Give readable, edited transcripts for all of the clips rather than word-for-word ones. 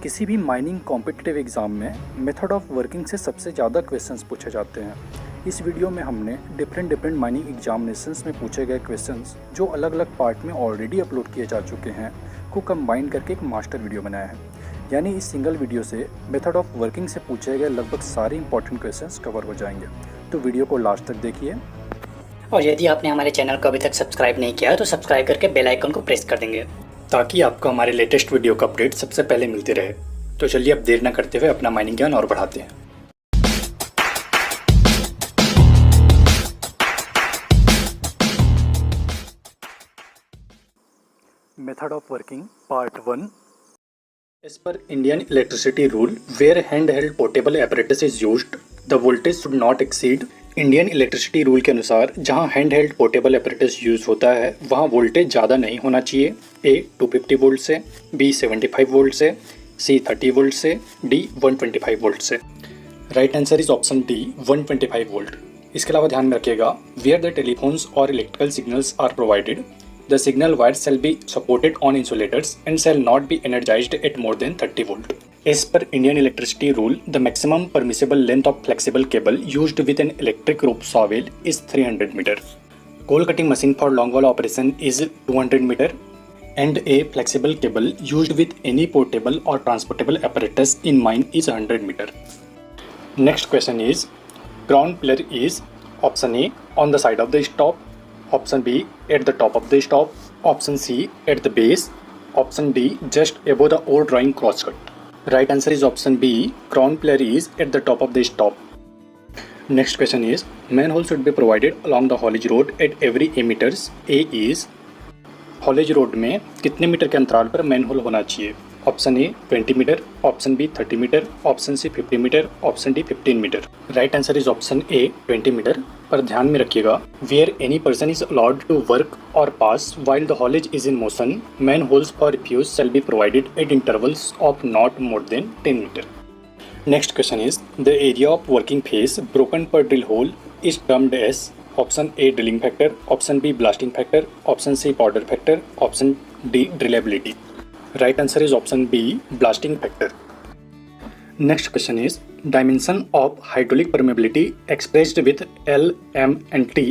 किसी भी mining competitive exam में मेथड ऑफ वर्किंग से सबसे ज़्यादा क्वेश्चंस पूछे जाते हैं। इस वीडियो में हमने डिफरेंट माइनिंग एग्जामिनेशंस में पूछे गए क्वेश्चंस जो अलग अलग पार्ट में ऑलरेडी अपलोड किए जा चुके हैं को कंबाइन करके एक मास्टर वीडियो बनाया है। यानी इस सिंगल वीडियो से मेथड ऑफ वर्किंग से पूछे गए लगभग सारे इंपॉर्टेंट क्वेश्चंस कवर हो जाएंगे। तो वीडियो को लास्ट तक देखिए। और यदि आपने हमारे चैनल को अभी तक सब्सक्राइब नहीं किया तो सब्सक्राइब करके बेल आइकन को प्रेस कर देंगे ताकि आपको हमारे लेटेस्ट वीडियो का अपडेट सबसे पहले मिलते रहे। तो चलिए अब देर न करते हुए अपना माइनिंग ज्ञान और बढ़ाते हैं। Method of working part 1। As per Indian electricity rule, where handheld portable apparatus is used, the voltage should not exceed। Indian electricity rule के अनुसार जहां hand held portable apparatus use होता है वहां वोल्टेज ज़्यादा नहीं होना चाहिए। ए 250 वोल्ट से, बी 75 वोल्ट से, सी 30 वोल्ट से, डी 125 वोल्ट से। Right answer is option D 125 volt. इसके अलावा ध्यान में रखिएगा, वेयर द टेलीफोन्स और electrical signals are provided, the signal wires shall be supported on insulators and shall not be energized at more than 30 volt. As per Indian electricity rule, the maximum permissible length of flexible cable used with an electric rope saw wheel is 300 meter. Coal cutting machine for long wall operation is 200 meter, and a flexible cable used with any portable or transportable apparatus in mine is 100 meter. Next question is, ground pillar is option A on the side of the stop, option B at the top of the stop, option C at the base, option D just above the O drawing crosscut. Right answer is option B, crown pillar is at the top of the stop. Next question is, manhole should be provided along the haulage road at every A meters. A is, haulage road में कितने metre के अंतराल पर manhole होना चाहिए? Option A 20 metre, option B 30 metre, option C 50 metre, option D 15 metre. Right answer is option A 20 metre. पर ध्यान में रखिएगा, where any person is allowed to work or pass while the haulage is in motion, manholes for refuge shall be provided at intervals of not more than 10 metre. Next question is, the area of working face broken पर drill hole is termed as, option A drilling factor, option B blasting factor, option C powder factor, option D drillability. Right answer is option B, blasting factor. Next question is, dimension of hydraulic permeability expressed with L, M and T।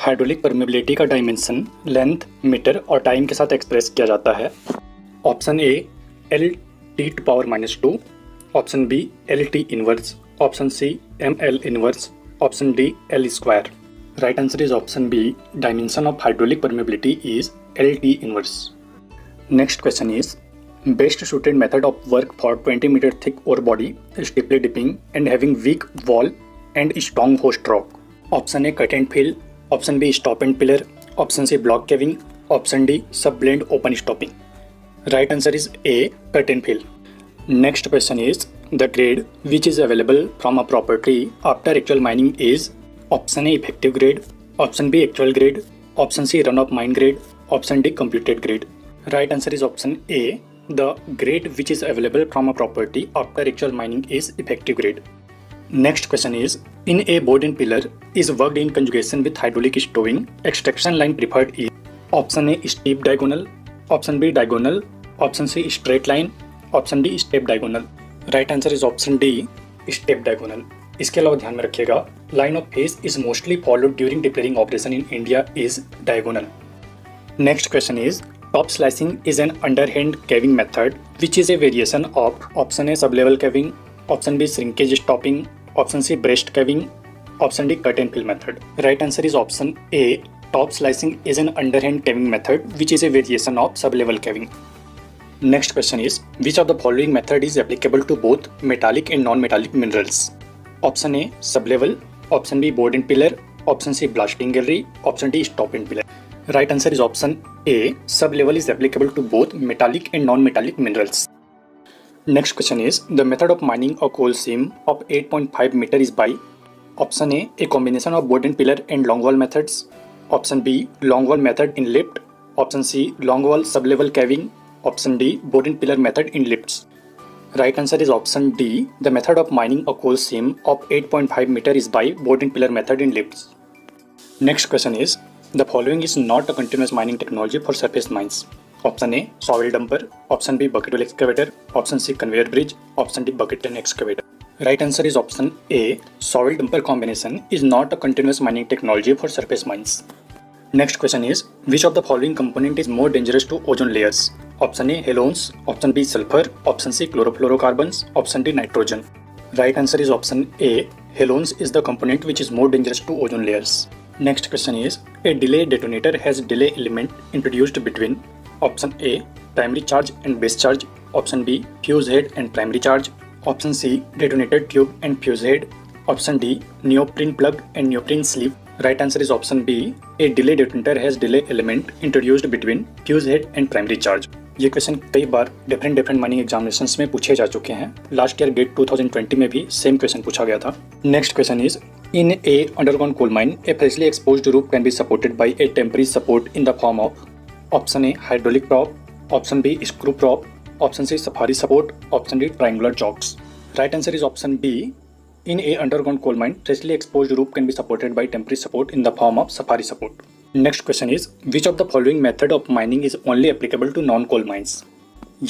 Hydraulic permeability का dimension length, metre और time के साथ express किया जाता है। Option A L T⁻², option B LT inverse, option C ML inverse, option D L²। Right answer is option B, dimension of hydraulic permeability is LT inverse. Next question is, best suited method of work for 20 meter thick ore body, steeply dipping and having weak wall and strong host rock. Option A cut and fill, option B stop and pillar, option C block caving, option D sub blend open stopping. Right answer is A, cut and fill. Next question is, the grade which is available from a property after actual mining is, option A effective grade, option B actual grade, option C run of mine grade, option D computed grade. Right answer is option A, the grade which is available from a property after actual mining is effective grade. Next question is, in a board and pillar is worked in conjugation with hydraulic stowing, extraction line preferred is, option A steep diagonal, option B diagonal, option C straight line, option D step diagonal. Right answer is option D, step diagonal. इसके अलावा ध्यान में रखिएगा, line of phase is mostly followed during depleting operation in India is diagonal. Next question is, top slicing is an underhand caving method which is a variation of, option A sublevel caving, option B shrinkage stopping, option C breast caving, option D cut and fill method. Right answer is option A, top slicing is an underhand caving method which is a variation of sublevel caving. Next question is, which of the following method is applicable to both metallic and non-metallic minerals? Option A sublevel, option B board and pillar, option C blasting gallery, option D stop and pillar. Right answer is option A, sublevel is applicable to both metallic and non-metallic minerals. Next question is, the method of mining a coal seam of 8.5 meter is by, option A combination of board and pillar and longwall methods, option B longwall method in lift, option C longwall sublevel caving, option D board and pillar method in lifts. Right answer is option D, the method of mining a coal seam of 8.5 meter is by board and pillar method in lifts. Next question is, the following is not a continuous mining technology for surface mines. Option A soil dumper, option B bucket wheel excavator, option C conveyor bridge, option D bucket and excavator. Right answer is option A. Soil dumper combination is not a continuous mining technology for surface mines. Next question is, which of the following component is more dangerous to ozone layers? Option A halogens, option B sulfur, option C chlorofluorocarbons, option D nitrogen. Right answer is option A. Halogens is the component which is more dangerous to ozone layers. Next question is, a delay detonator has delay element introduced between option A primary charge and base charge, option B fuse head and primary charge, option C detonator tube and fuse head, option D neoprene plug and neoprene sleeve. Right answer is option B. A delay detonator has delay element introduced between fuse head and primary charge. ये question कई बार different mining examinations में पूछे जा चुके हैं. Last year gate 2020 में भी same question पूछा गया था. Next question is, in a underground coal mine a freshly exposed roof can be supported by a temporary support in the form of option A hydraulic prop, option B screw prop, option C safari support, option D triangular chocks. Right answer is option B. In a underground coal mine, freshly exposed roof can be supported by temporary support in the form of safari support. Next question is, which of the following method of mining is only applicable to non-coal mines?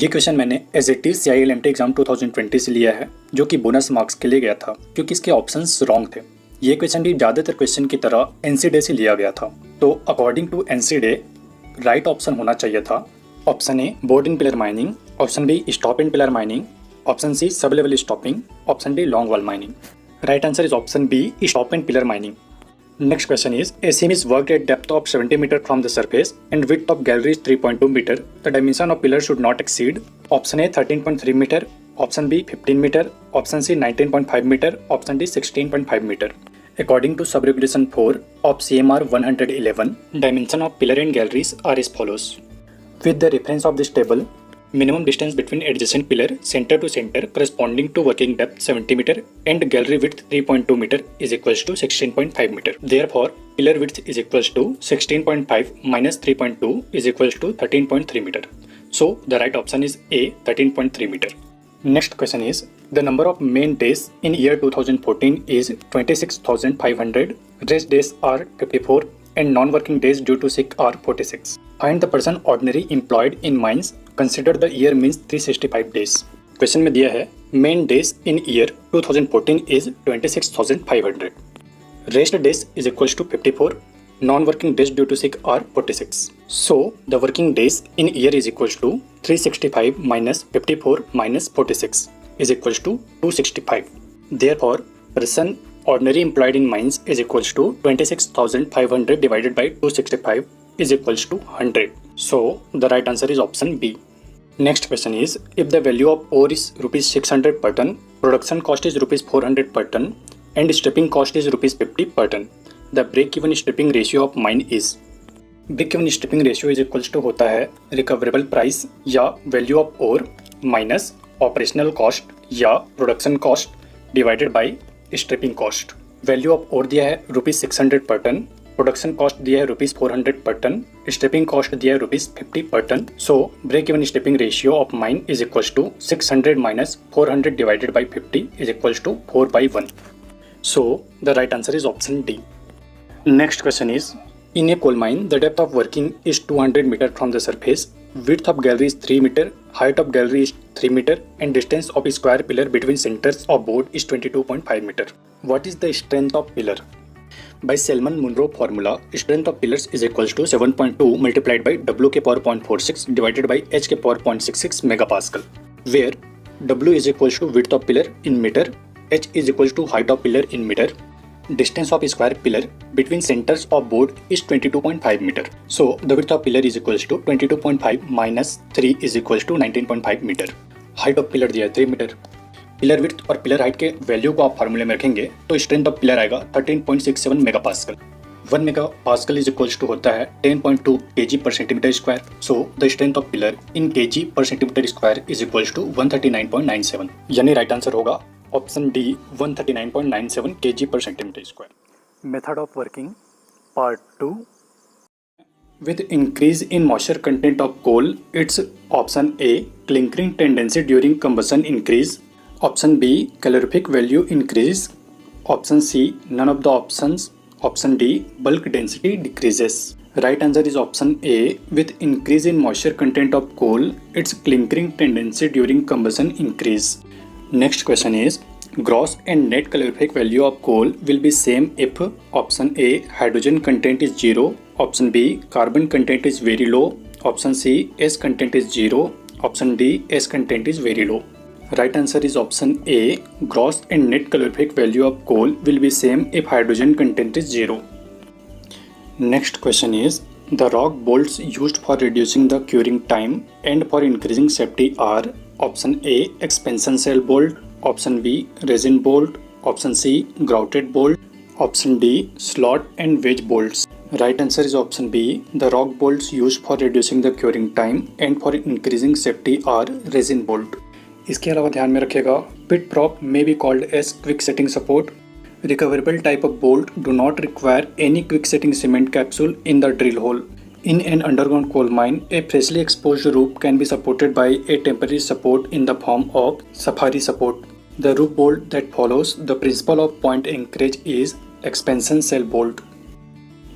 ये question मैंने as it is CILMT exam 2020 से लिया है, जो कि bonus marks के लिए गया था क्योंकि इसके ऑप्शंस रॉन्ग थे. ये क्वेश्चन भी ज़्यादातर क्वेश्चन की तरह NCDE से लिया गया था. तो according to NCDE right option होना चाहिए था option A board in pillar mining, option B stope in pillar mining, option C sub level stoping, option D long wall mining. Right answer is option B stope and pillar mining. Next question is, a seam is worked at depth of 70 metre from the surface and width of gallery is 3.2 metre. The dimension of pillar should not exceed option A 13.3 metre, option B 15 metre, option C 19.5 metre, option D 16.5 metre. According to sub-regulation 4 of CMR 111, dimension of pillar and galleries are as follows. With the reference of this table, minimum distance between adjacent pillar center to center corresponding to working depth 70 meter and gallery width 3.2 meter is equals to 16.5 meter. Therefore, pillar width is equals to 16.5 minus 3.2 is equals to 13.3 meter. So, the right option is A, 13.3 meter. Next question is, the number of main days in year 2014 is 26,500, rest days are 54 and non-working days due to sick are 46. Find the person ordinary employed in mines, consider the year means 365 days. Question में दिया है, main days in year 2014 is 26,500, rest days is equals to 54, non-working days due to sick are 46. So, the working days in year is equals to 365 minus 54 minus 46 is equals to 265. Therefore, person ordinary employed in mines is equals to 26,500 divided by 265 is equals to 100. So, the right answer is option B. Next question is, if the value of ore is rupees 600 per ton, production cost is rupees 400 per ton and stripping cost is rupees 50 per ton, the break-even stripping ratio of mine is. Break-even stripping ratio is equals to होता है recoverable price या value of ore minus operational cost या production cost divided by stripping cost. Value of ore दिया है rupees 600 per ton, production cost दिया है rupees 400 per ton, stripping cost दिया है rupees 50 per ton. So break-even stripping ratio of mine is equals to 600 minus 400 divided by 50 is equals to 4/1. So the right answer is option D. Next question is, in a coal mine, the depth of working is 200 meter from the surface, width of gallery is 3 meter, height of gallery is 3 meter, and distance of a square pillar between centers of board is 22.5 meter. What is the strength of pillar? By Selman-Munro formula, strength of pillars is equals to 7.2 multiplied by W के power 0.46 divided by H के power 0.66 megapascal, where W is equals to width of pillar in meter, H is equals to height of pillar in meter, distance of square pillar between centers of board is 22.5 meter. So the width of pillar is equals to 22.5 minus 3 is equals to 19.5 meter. Height of pillar दिया है 3 metre. Pillar width और pillar height के value को आप फार्मूले में रखेंगे तो स्ट्रेंथ ऑफ पिलर आएगा 13.67 megapascal. 1 megapascal is equals to होता है 10.2 kg per centimeter square. So the strength of pillar in kg per centimeter square is equals to 139.97. यानी राइट आंसर होगा option D 139.97 kg per centimeter square. Method of working part 2. With increase in moisture content of coal, its option A clinkering tendency during combustion increase, option B calorific value increase, option C none of the options, option D bulk density decreases. Right answer is option A. With increase in moisture content of coal, its clinkering tendency during combustion increase. Next question is, gross and net calorific value of coal will be same if option A, hydrogen content is 0, option B, carbon content is very low, option C, S content is 0, option D, S content is very low. Right answer is option A. Gross and net calorific value of coal will be same if hydrogen content is 0. Next question is, the rock bolts used for reducing the curing time and for increasing safety are option A, expansion cell bolt, option B, resin bolt, option C, grouted bolt, option D, slot and wedge bolts. Right answer is option B. The rock bolts used for reducing the curing time and for increasing safety are resin bolt. इसके अलावा ध्यान में रखिएगा, pit prop may be called as quick setting support. Recoverable type of bolt do not require any quick setting cement capsule in the drill hole. In an underground coal mine, a freshly exposed roof can be supported by a temporary support in the form of safari support. The roof bolt that follows the principle of point anchorage is expansion cell bolt.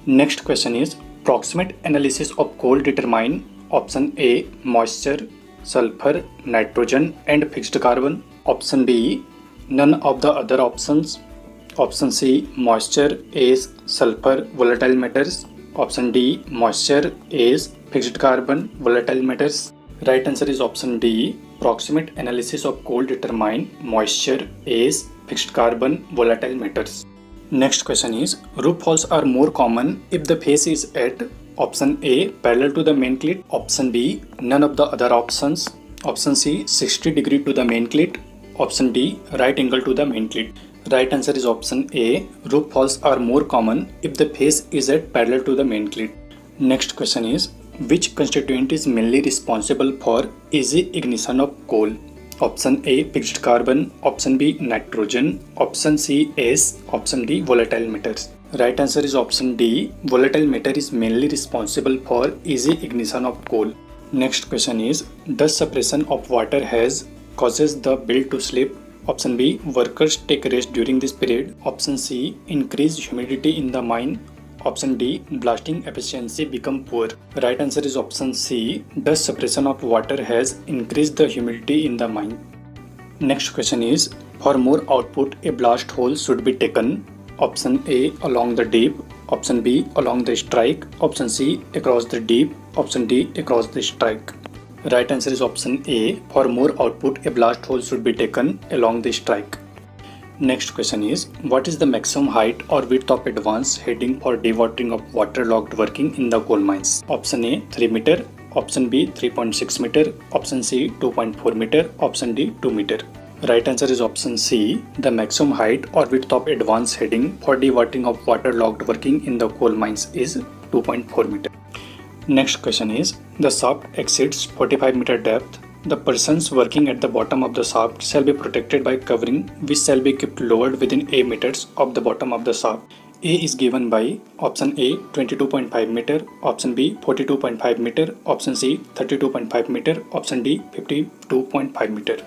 Next question is, proximate analysis of coal determine option A, moisture, sulfur, nitrogen and fixed carbon, option B, none of the other options, option C, moisture, ash, sulfur, volatile matters, option D, moisture, ash, fixed carbon, volatile matters. Right answer is option D. Proximate analysis of coal determine moisture, ash, fixed carbon, volatile matters. Next question is, roof falls are more common if the face is at option A, parallel to the main clit, option B, none of the other options, option C, 60 degree to the main clit, option D, right angle to the main clit. Right answer is option A. Roof falls are more common if the face is at parallel to the main clit. Next question is, which constituent is mainly responsible for easy ignition of coal? Option A, fixed carbon, option B, nitrogen, option C, ash, option D, volatile matters. Right answer is option D. Volatile matter is mainly responsible for easy ignition of coal. Next question is, dust suppression of water has causes the bill to slip. Option B, workers take rest during this period. Option C, increased humidity in the mine. Option D, blasting efficiency become poor. Right answer is option C. Dust suppression of water has increased the humidity in the mine. Next question is, for more output a blast hole should be taken. Option A, along the deep. Option B, along the strike. Option C, across the deep. Option D, across the strike. Right answer is option A. For more output a blast hole should be taken along the strike. Next question is, what is the maximum height or width of advance heading for dewatering of waterlogged working in the coal mines? Option A, 3 meter. Option B, 3.6 meter. Option C, 2.4 meter. Option D, 2 meter. Right answer is option C. The maximum height or width of advance heading for dewatering of waterlogged working in the coal mines is 2.4 meter. Next question is, the shaft exceeds 45 meter depth. The persons working at the bottom of the shaft shall be protected by covering which shall be kept lowered within A meters of the bottom of the shaft. A is given by option A, 22.5 meter, option B, 42.5 meter, option C, 32.5 meter, option D, 52.5 meter.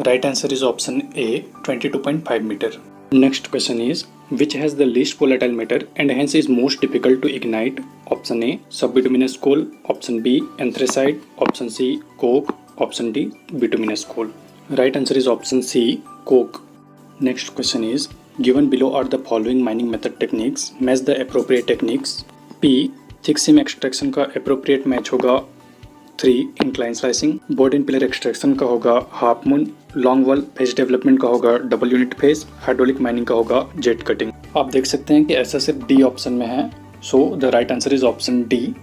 Right answer is option A, 22.5 meter. Next question is, which has the least volatile matter and hence is most difficult to ignite? Option A, subbituminous coal, option B, anthracite, option C, coke, option D, bituminous coal. Right answer is option C, coke. Next question is, given below are the following mining method techniques, match the appropriate techniques. P, thick seam extraction का appropriate match होगा 3, incline slicing. Board and pillar extraction का होगा half moon. Long wall phase development का होगा double unit phase. Hydraulic mining का होगा jet cutting. आप देख सकते हैं कि ऐसा सिर्फ डी ऑप्शन में है, so the right answer is option D.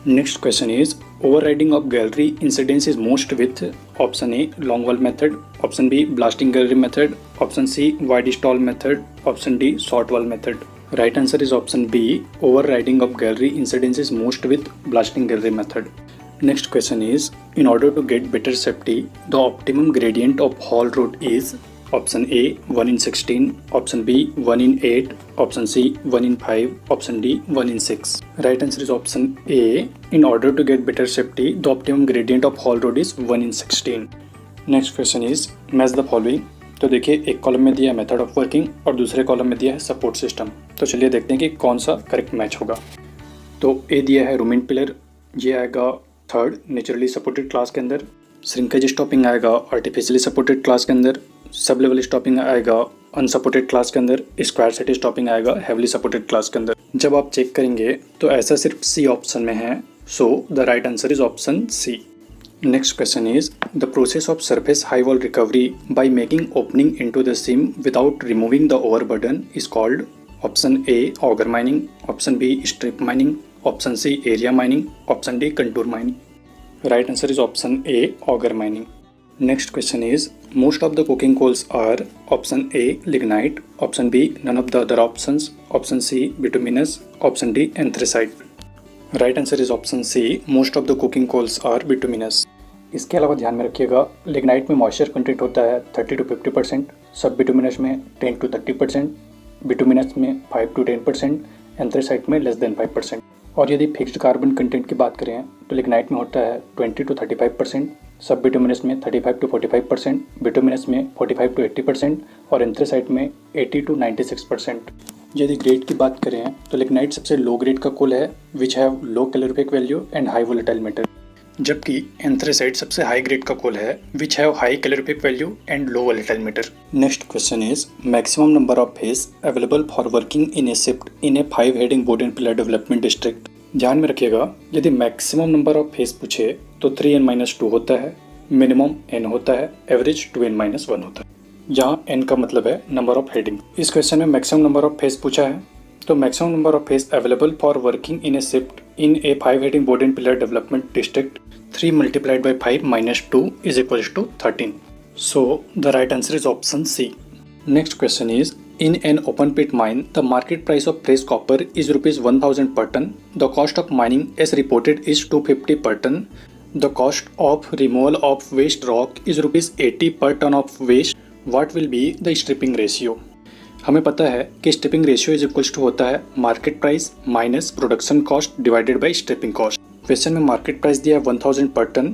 Next question is, overriding of gallery incidence is most with option A long wall method, option B blasting gallery method, option C wide stall method, option D short wall method. Right answer is option B. Overriding of gallery incidence is most with blasting gallery method. Next question is, in order to get better safety, the optimum gradient of haul route is option A 1 in 16, option B 1 in 8, option C 1 in 5, option D 1 in 6. Right answer is option A. In order to get better safety, the optimum gradient of haul route is 1 in 16. Next question is, match the following. तो देखिए, एक column में दिया है method of working और दूसरे column में दिया है सपोर्ट सिस्टम. तो चलिए देखते हैं कि कौन सा करेक्ट मैच होगा. तो ए दिया है रूमेन पिलर, ये आएगा थर्ड नेचुरली सपोर्टेड क्लास के अंदर। श्रिंकेज स्टॉपिंग आएगा आर्टिफिशियली सपोर्टेड क्लास के अंदर। सब लेवल स्टॉपिंग आएगा अनसपोर्टेड क्लास के अंदर। स्क्वायर सेट स्टॉपिंग आएगा हेवली सपोर्टेड क्लास के अंदर। जब आप चेक करेंगे तो ऐसा सिर्फ सी ऑप्शन में है, so the right answer is option C. Next question is the process of surface high wall recovery by making opening into the seam without removing the overburden is called. Option A auger mining, option B strip mining, option C area mining, option D contour mining. Right answer is option A auger mining. Next question is most of the coking coals are option A lignite, option B none of the other options, option C bituminous, option D anthracite. Right answer is option C most of the coking coals are bituminous. इसके अलावा ध्यान में रखिएगा lignite में moisture content होता है 30 to 50%, सब bituminous में 10 to 30%, बिटुमिनस में 5 to 10%, एंथ्रेसाइट में लेस देन 5%। और यदि फिक्स्ड कार्बन कंटेंट की बात करें तो लिग्नाइट में होता है 20 to 35%, सब बिटुमिनस में 35 to 45%, बिटुमिनस में 45 to 80% और एंथ्रेसाइट में 80 to 96%। यदि ग्रेड की बात करें तो लिग्नाइट सबसे लो ग्रेड का कोल है which have low calorific value and high volatile matter, जबकि एंथ्रेसाइट सबसे हाई ग्रेड का कोल है which have high calorific value and low volatile matter. Next question is maximum number of face available for working in A shift in A 5 heading board and pillar development district. ध्यान में रखिएगा यदि maximum number of face पूछे तो 3n-2 होता है, minimum n होता है, एवरेज 2n-1 होता है। जहाँ n का मतलब है नंबर ऑफ हेडिंग। इस क्वेश्चन में मैक्सिमम नंबर ऑफ फेस पूछा है तो maximum number of face available for working in A shift in A 5 heading board and pillar development district 3 multiplied by 5 minus 2 is equals to 13. So the right answer is option C. Next question is in an open pit mine the market price of fresh copper is rupees 1000 per ton. The cost of mining as reported is 250 per ton. The cost of removal of waste rock is rupees 80 per ton of waste. What will be the stripping ratio? हमें पता है कि stripping ratio is equals to होता है market price minus production cost divided by stripping cost. Question में market price दिया है 1000 पर टन,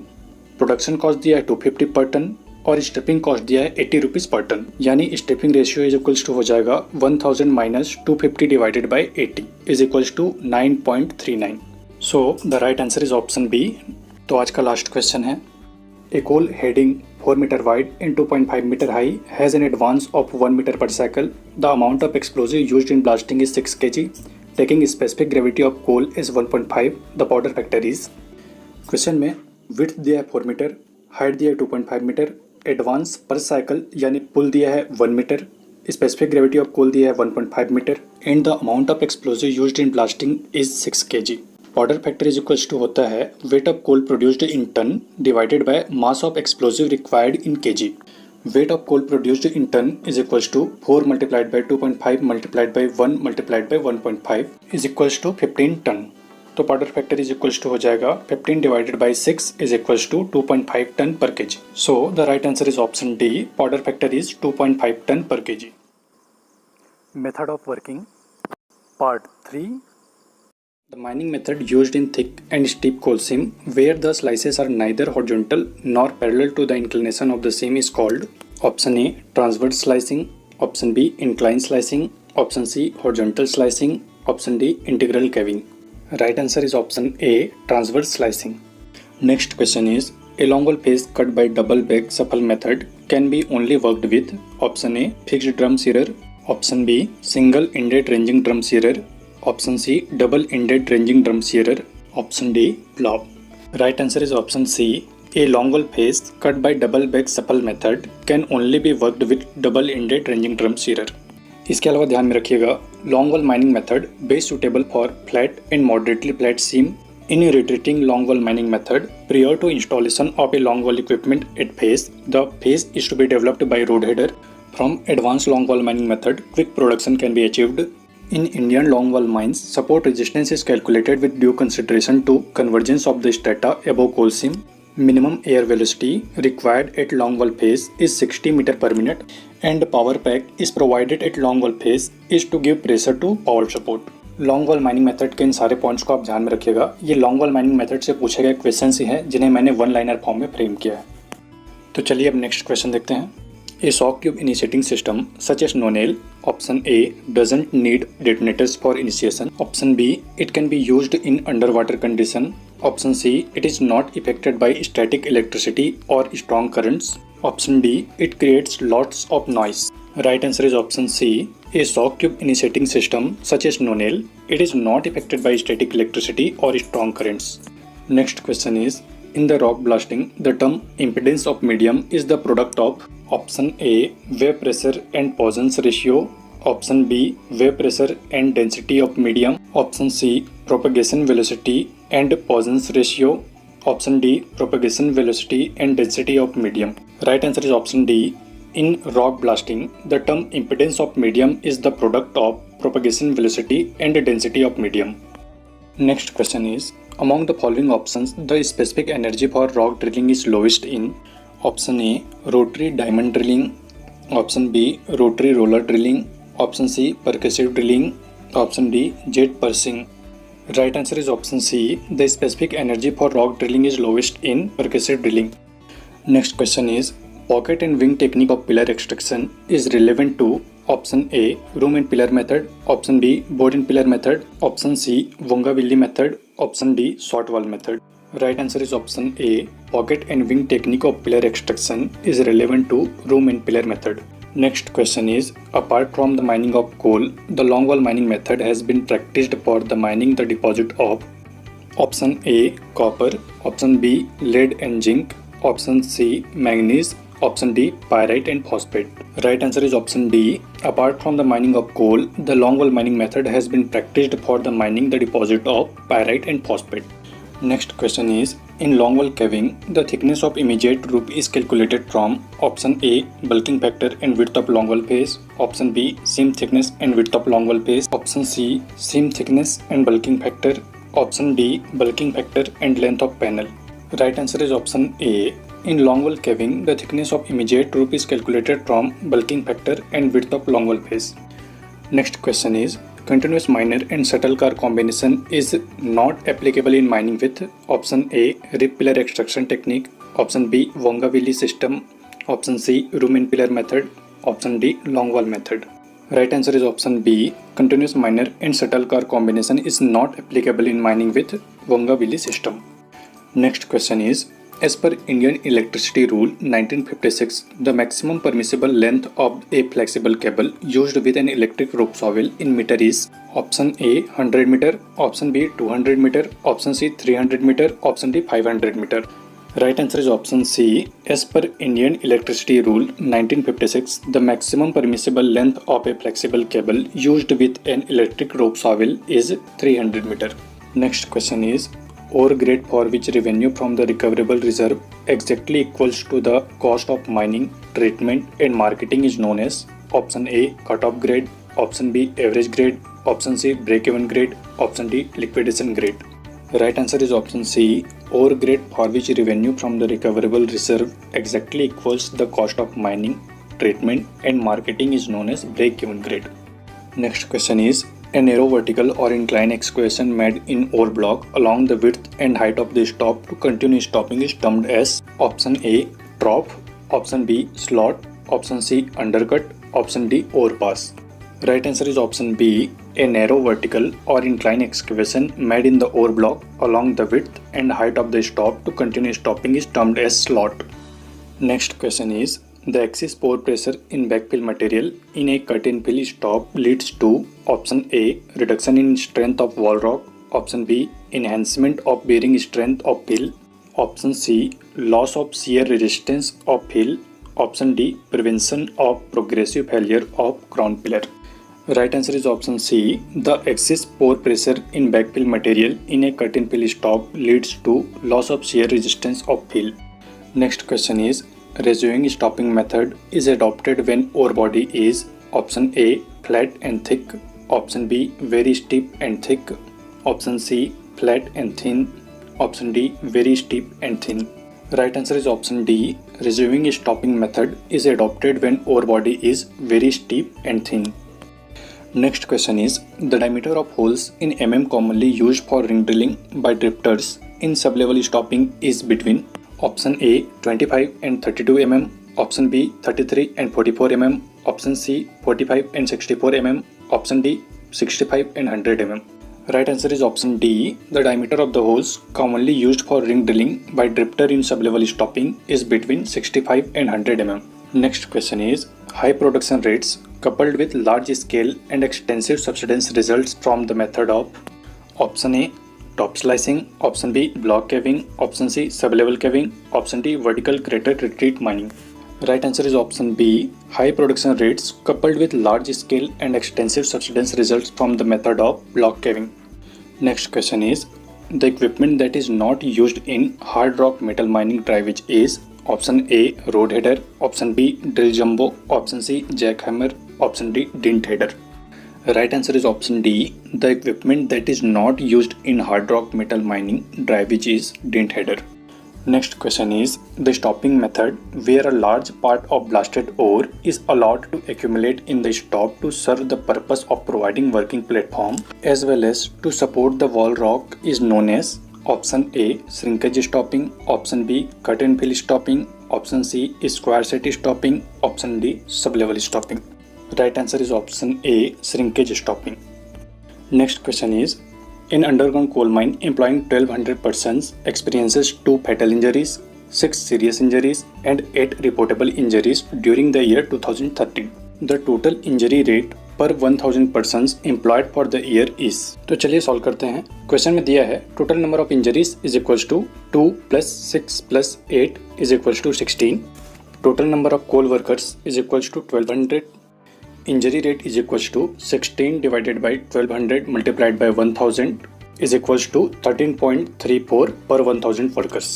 प्रोडक्शन कॉस्ट दिया है 250 पर टन और स्ट्रिपिंग कॉस्ट दिया है 80 रुपीज़ पर टन, यानी stripping ratio is equals to हो जाएगा 1000 minus 250 divided by 80 is equals to 9.39। So the right answer is option B. तो आज का लास्ट क्वेश्चन है a coal heading 4 meter wide and 2.5 meter high has an advance of 1 meter per cycle. The amount of explosive used in blasting is 6 kg. Taking specific gravity of coal is 1.5. The powder factor is। Question में width दिया है 4 metre, height दिया है 2.5 metre, advance पर cycle यानी पुल दिया है 1 metre, specific gravity of coal दिया है 1.5 metre and the amount of explosive used in blasting is 6 kg। Powder factor is equals to होता है weight of coal produced in ton divided by mass of explosive required in kg. Weight of coal produced in ton is equals to 4 multiplied by 2.5 multiplied by 1 multiplied by 1.5 is equals to 15 ton. तो powder factor is equals to हो जाएगा 15 divided by 6 is equals to 2.5 tonne per KG. So the right answer is option D, powder factor is 2.5 tonne per KG. Method of working part 3। The mining method used in thick and steep coal seam where the slices are neither horizontal nor parallel to the inclination of the seam is called। Option A transverse slicing, option B incline slicing, option C horizontal slicing, option D integral caving। Right answer is option A transverse slicing। Next question is a long hole face cut by double back shuffle method can be only worked with option A fixed drum shearer, option B single ended ranging drum shearer, option C double ended ranging drum shearer, option D plow। Right answer is option C a long hole face cut by double back shuffle method can only be worked with double ended ranging drum shearer। इसके अलावा ध्यान में रखिएगा long hole mining method best suitable for flat and moderately flat seam in rotating long hole mining method prior to installation of a long hole equipment at face the face is to be developed by road header। From advanced long hole mining method quick production can be achieved। In Indian longwall mines, support resistance is calculated with due consideration to convergence of the strata above coal seam. Minimum air velocity required at longwall face is 60 meter per minute and power pack is provided at longwall face is to give pressure to power support। Long wall mining method के इन सारे points को आप ध्यान में रखिएगा। ये long wall mining method से पूछे गए क्वेश्चन ही हैं जिन्हें मैंने वन लाइनर फॉर्म में फ्रेम किया है। तो चलिए अब नेक्स्ट क्वेश्चन देखते हैं। A shock tube initiating system such as nonel Option A doesn't need detonators for initiation. Option B, it can be used in underwater condition. Option C, it is not affected by static electricity or strong currents. Option D, it creates lots of noise. Right answer is option C. A shock tube initiating system such as Nonel, it is not affected by static electricity or strong currents. Next question is, in the rock blasting, the term impedance of medium is the product of option A, wave pressure and Poisson's ratio. Option B, wave pressure and density of medium. Option C, propagation velocity and Poisson's ratio. Option D, propagation velocity and density of medium. Right answer is option D. In rock blasting, the term impedance of medium is the product of propagation velocity and density of medium. Next question is, among the following options, the specific energy for rock drilling is lowest in option A, rotary diamond drilling. Option B, rotary roller drilling. Option C, percussive drilling. Option D, jet pushing. Right answer is option C. The specific energy for rock drilling is lowest in percussive drilling. Next question is, pocket and wing technique of pillar extraction is relevant to option A, room and pillar method. Option B, board and pillar method. Option C, Vonga-Willi method. Option D, short wall method. Right answer is option A. Pocket and wing technique of pillar extraction is relevant to room and pillar method. Next question is, apart from the mining of coal, the longwall mining method has been practiced for the mining the deposit of option A, copper. Option B, lead and zinc. Option C, manganese. Option D, pyrite and phosphate. Right answer is option D. Apart from the mining of coal, the longwall mining method has been practiced for the mining the deposit of pyrite and phosphate. Next question is, in longwall caving, the thickness of immediate roof is calculated from option A, bulking factor and width of longwall face. Option B, seam thickness and width of longwall face. Option C, seam thickness and bulking factor. Option D, bulking factor and length of panel. Right answer is option A. In longwall caving, the thickness of immediate roof is calculated from bulking factor and width of longwall face. Next question is, continuous miner and shuttle car combination is not applicable in mining with option A, rib pillar extraction technique. Option B, Vonga-Willi system. Option C, room and pillar method. Option D, longwall method. Right answer is option B. Continuous miner and shuttle car combination is not applicable in mining with Vonga-Willi system. Next question is, as per Indian Electricity Rule 1956, the maximum permissible length of a flexible cable used with an electric rope shovel in meter is option A 100 meter, option B 200 meter, option C 300 meter, option D 500 meter. Right answer is option C. As per Indian Electricity Rule 1956, the maximum permissible length of a flexible cable used with an electric rope shovel is 300 meter. Next question is, ore grade for which revenue from the recoverable reserve exactly equals to the cost of mining, treatment and marketing is known as option A, cut-off grade. Option B, average grade. Option C, break-even grade. Option D, liquidation grade. Right answer is option C. Ore grade for which revenue from the recoverable reserve exactly equals the cost of mining, treatment and marketing is known as break-even grade. Next question is, a narrow vertical or incline excavation made in ore block along the width and height of the stop to continue stopping is termed as option A, trough. Option B, slot. Option C, undercut. Option D, overpass. Right answer is option B. A narrow vertical or incline excavation made in the ore block along the width and height of the stop to continue stopping is termed as slot. Next question is, the excess pore pressure in backfill material in a cut-and-fill stop leads to option A, reduction in strength of wall rock. Option B, enhancement of bearing strength of fill. Option C, loss of shear resistance of fill. Option D, prevention of progressive failure of crown pillar. Right answer is option C. The excess pore pressure in backfill material in a cut-and-fill stop leads to loss of shear resistance of fill. Next question is, ratioing stopping method is adopted when ore body is option A, flat and thick. Option B, very steep and thick. Option C, flat and thin. Option D, very steep and thin. Right answer is option D. Ratioing stopping method is adopted when ore body is very steep and thin. Next question is, the diameter of holes in mm commonly used for ring drilling by drifters in sublevel stopping is between option A, 25 and 32 mm, option B, 33 and 44 mm, Option C 45 and 64 mm. Option D 65 and 100 mm. Right answer is option D. The diameter of the hose commonly used for ring drilling by drifter in sublevel stopping is between 65 and 100 mm. Next question is, high production rates coupled with large scale and extensive subsidence results from the method of option A top slicing, option B block caving, option C sublevel caving, option D vertical crater retreat mining. Right answer is option B. High production rates coupled with large scale and extensive subsidence results from the method of block caving. Next question is, the equipment that is not used in hard rock metal mining drivage is option A rod header, option B drill jumbo, option C jackhammer, option D dint header. Right answer is option D. The equipment that is not used in hard rock metal mining drivage is dint header. Next question is, the stopping method where a large part of blasted ore is allowed to accumulate in the stop to serve the purpose of providing working platform as well as to support the wall rock is known as option A shrinkage stopping, option B cut and fill stopping, option C square set stopping, option D sublevel stopping. Right answer is option A shrinkage stopping. Next question is, an underground coal mine employing 1200 persons experiences 2 fatal injuries, 6 serious injuries and 8 reportable injuries during the year 2013. The total injury rate per 1000 persons employed for the year is. तो चलिए solve करते हैं. Question में दिया है total number of injuries is equals to 2 + 6 + 8 is equals to 16. Total number of coal workers is equals to 1200. Injury rate is equals to 16 divided by 1200 multiplied by 1000 is equals to 13.34 per 1000 workers.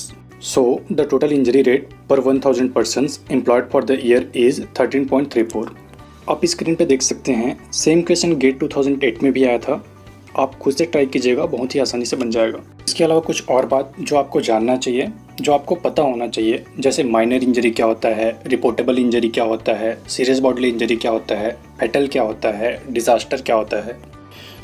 So the total injury rate per 1000 persons employed for the year is 13.34. आप screen पे देख सकते हैं same question gate 2008 में भी आया था. आप खुद से ट्राई कीजिएगा, बहुत ही आसानी से बन जाएगा. इसके अलावा कुछ और बात जो आपको जानना चाहिए, जो आपको पता होना चाहिए, जैसे माइनर इंजरी क्या होता है, रिपोर्टेबल इंजरी क्या होता है, सीरियस बॉडीली इंजरी क्या होता है, फैटल क्या होता है, डिजास्टर क्या होता है.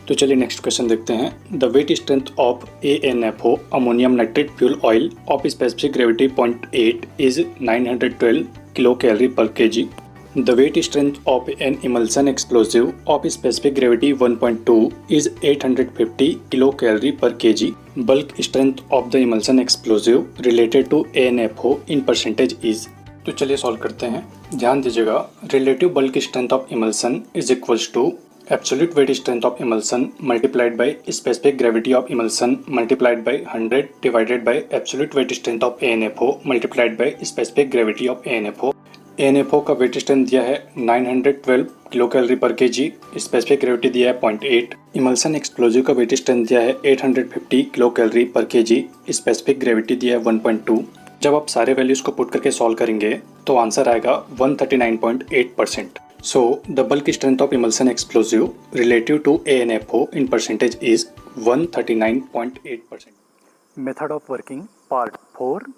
तो चलिए नेक्स्ट क्वेश्चन देखते हैं. The weight strength of ANFO ammonium nitrate fuel oil of specific gravity 0.8 is 912 kilo calorie पर kg. The weight strength of an emulsion explosive of specific gravity 1.2 is 850 kilocalorie per kg. Bulk strength of the emulsion explosive related to ANFO in percentage is. तो चलिए solve करते हैं. ध्यान दीजिएगा, relative bulk strength of emulsion is equals to absolute weight strength of emulsion multiplied by specific gravity of emulsion multiplied by 100 divided by absolute weight strength of ANFO multiplied by specific gravity of ANFO. ANFO का wait strength दिया है 912 kilo calorie पर kg, specific gravity दिया है 0.8. Emulsion explosive का wait strength दिया है 850 kilo calorie पर kg, स्पेसिफिक ग्रेविटी दिया है 1.2. जब आप सारे वैल्यूज को पुट करके सॉल्व करेंगे तो आंसर आएगा 139.8%. So the bulk strength of emulsion explosive relative to ANFO in percentage is 139.8%. Method of working part 4.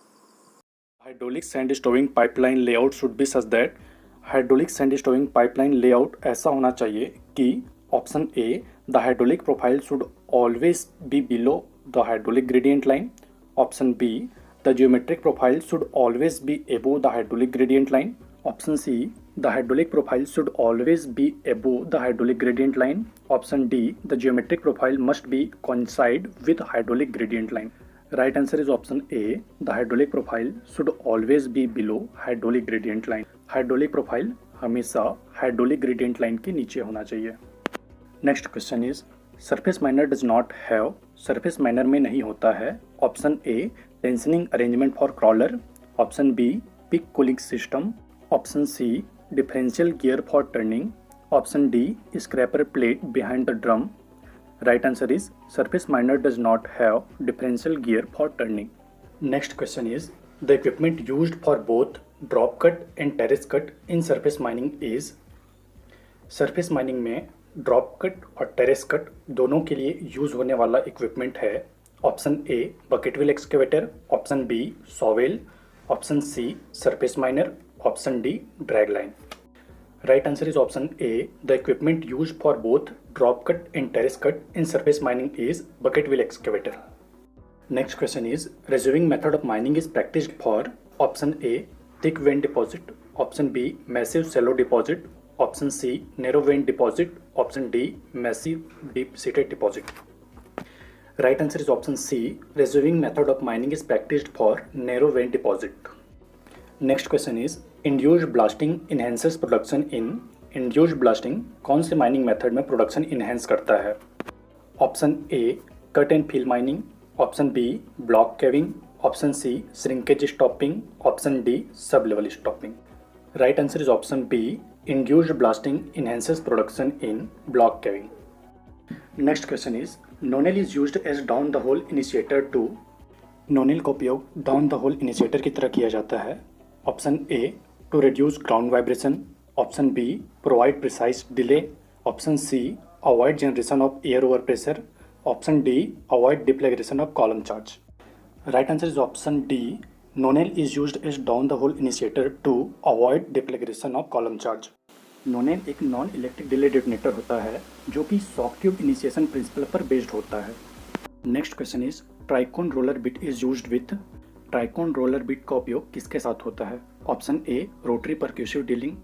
Hydraulic sand stowing pipeline layout should be such that. Hydraulic sand stowing pipeline layout ऐसा होना चाहिए कि option A the hydraulic profile should always be below the hydraulic gradient line, option B the geometric profile should always be above the hydraulic gradient line, option C the hydraulic profile should always be above the hydraulic gradient line, option D the geometric profile must be coincide with hydraulic gradient line. Right answer is option A. The hydraulic profile should always be below hydraulic gradient line. Hydraulic profile हमेशा hydraulic gradient line के नीचे होना चाहिए. Next question is, surface miner does not have. Surface miner में नहीं होता है. Option A tensioning arrangement for crawler. Option B peak cooling system. Option C differential gear for turning. Option D scraper plate behind the drum. Right answer is surface miner does not have differential gear for turning. Next question is, the equipment used for both drop cut and terrace cut in surface mining is. surface mining में drop cut और terrace cut दोनों के लिए use होने वाला equipment है. Option A bucket wheel excavator, option B shovel, option C surface miner, option D drag line. Right answer is option A. The equipment used for both drop cut and terrace cut in surface mining is bucket wheel excavator. Next question is, reserving method of mining is practiced for option A thick vein deposit, option B massive shallow deposit, Option C, narrow vein deposit. Option D, massive deep-seated deposit. Right answer is option C, reserving method of mining is practiced for narrow vein deposit. Next question is, induced blasting enhances production in. Induced blasting कौन से mining method में production enhance करता है? Option A, cut and fill mining. Option B, block caving. Option C, shrinkage stopping. Option D, sub level stoping. Right answer is option B, induced blasting enhances production in block caving. Next question is, nonel is used as down the hole initiator to. नोनेल का उपयोग down the hole initiator की तरह किया जाता है. Option A, to reduce ground vibration. Option B, provide precise delay. Option C, avoid generation of air over pressure. Option D, avoid deflagration of column charge. Right answer is option D, nonel is used as down the hole initiator to avoid deflagration of column charge. Nonel एक non electric delay detonator होता है जो कि shock tube initiation principle पर based होता है. Next question is, Trikon roller bit is used with. Tricone roller bit का उपयोग किसके साथ होता है? Option A, rotary percussive drilling.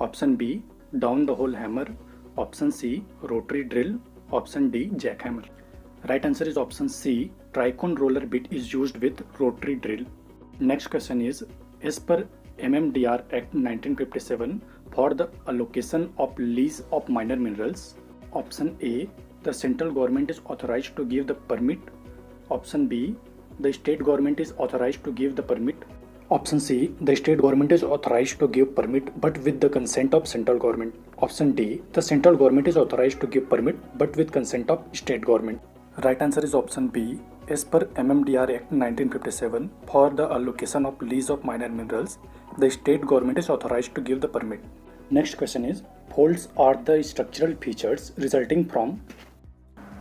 Option B, down the hole hammer. Option C, rotary drill. Option D, jack hammer. Right answer is option C, tricone roller bit is used with rotary drill. Next question is, as per MMDR Act 1957 for the allocation of lease of minor minerals, option A, the central government is authorized to give the permit. Option B, the state government is authorized to give the permit. Option C, the state government is authorized to give permit but with the consent of central government. Option D, the central government is authorized to give permit but with consent of state government. Right answer is option B. As per MMDR Act 1957, for the allocation of lease of minor minerals, the state government is authorized to give the permit. Next question is, faults are the structural features resulting from.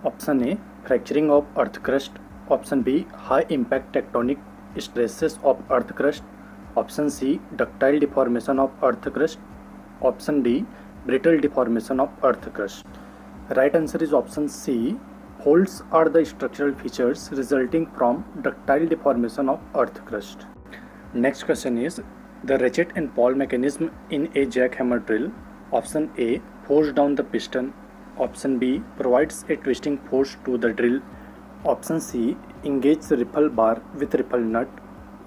Option A, fracturing of earth crust. Option B, high impact tectonic stresses of earth crust. Option C, ductile deformation of earth crust. Option D, brittle deformation of earth crust. Right answer is option C. Faults are the structural features resulting from ductile deformation of earth crust. Next question is, the ratchet and pawl mechanism in a jackhammer drill. Option A, force down the piston. Option B, provides a twisting force to the drill. Option C, engage the riffle bar with riffle nut.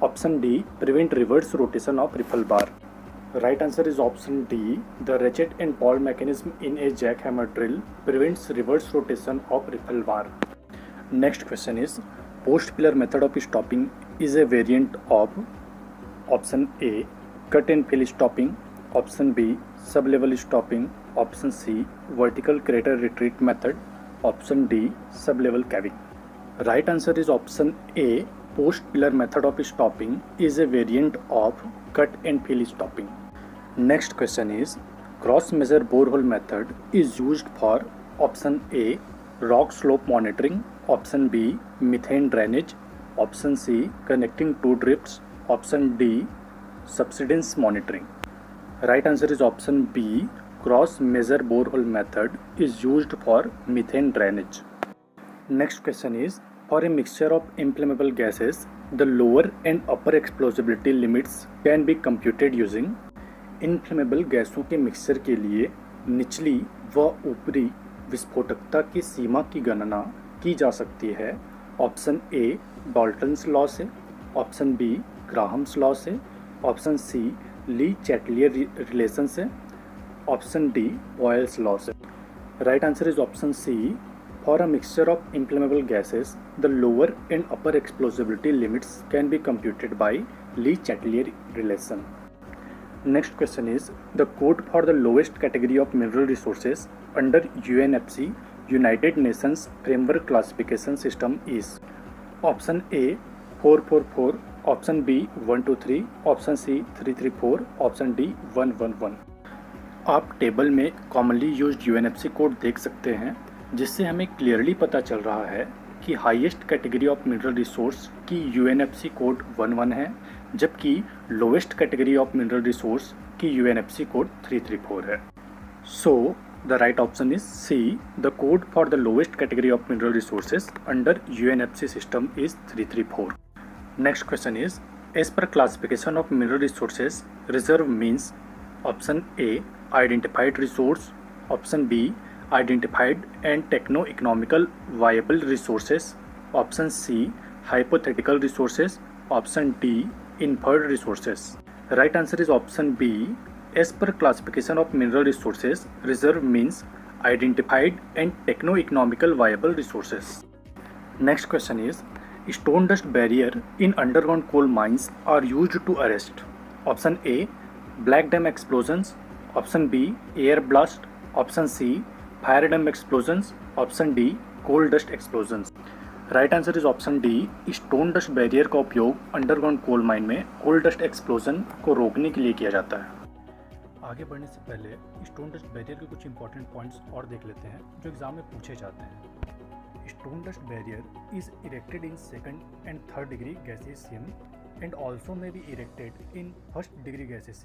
Option D, prevent reverse rotation of riffle bar. Right answer is option D. The ratchet and pawl mechanism in a jackhammer drill prevents reverse rotation of riffle bar. Next question is, post pillar method of stopping is a variant of. Option A, cut and fill stopping. Option B, sub-level stopping. Option C, vertical crater retreat method. Option D, sub-level caving. Right answer is option A. Post pillar method of stopping is a variant of cut and fill stopping. Next question is, cross measure borehole method is used for. Option A, rock slope monitoring. Option B, methane drainage. Option C, connecting two drifts. Option D, subsidence monitoring. Right answer is option B. Cross measure borehole method is used for methane drainage. Next question is, for a mixture of inflammable gases, the lower and upper explosibility limits can be computed using. Inflammable गैसों के mixture के लिए निचली व ऊपरी विस्फोटकता की सीमा की गणना की जा सकती है. ऑप्शन ए, डाल्टन्स लॉ से. ऑप्शन बी, ग्राहम्स लॉ से. Option C, Le Chatelier relation से. ऑप्शन डी, बॉयल्स लॉ से. Right answer is option C. For a mixture of inflammable gases, the lower and upper explosibility limits can be computed by Le Chatelier relation. Next question is, the code for the lowest category of mineral resources under UNFC United Nations Framework Classification System is. Option A, 444. Option B, 123. Option C, 334. Option D, 111. आप table में commonly used UNFC code देख सकते हैं, जिससे हमें clearly पता चल रहा है कि highest category of mineral resource की UNFC कोड 11 है, जबकि lowest category of mineral resource की UNFC कोड 334 है. So the right option is C. The code for the lowest category of mineral resources under UNFC system is 334. Next question is, as per classification of mineral resources, reserve means Option A, identified resource. Option B, identified and techno-economical viable resources. Option C, hypothetical resources. Option D, inferred resources. Right answer is option B. As per classification of mineral resources, reserve means identified and techno-economical viable resources. Next question is, stone dust barrier in underground coal mines are used to arrest. Option A, black dam explosions. Option B, air blast. Option C, fire dam explosions. Option D, coal dust explosions. Right answer is option D. Stone dust barrier का उपयोग underground coal mine में कोल dust explosion को रोकने के लिए किया जाता है। आगे बढ़ने से पहले स्टोन डस्ट बैरियर के कुछ इंपॉर्टेंट पॉइंट्स और देख लेते हैं जो एग्जाम में पूछे जाते हैं। Stone dust barrier is erected in second and third degree gassy mines and also may be erected in first degree gaseous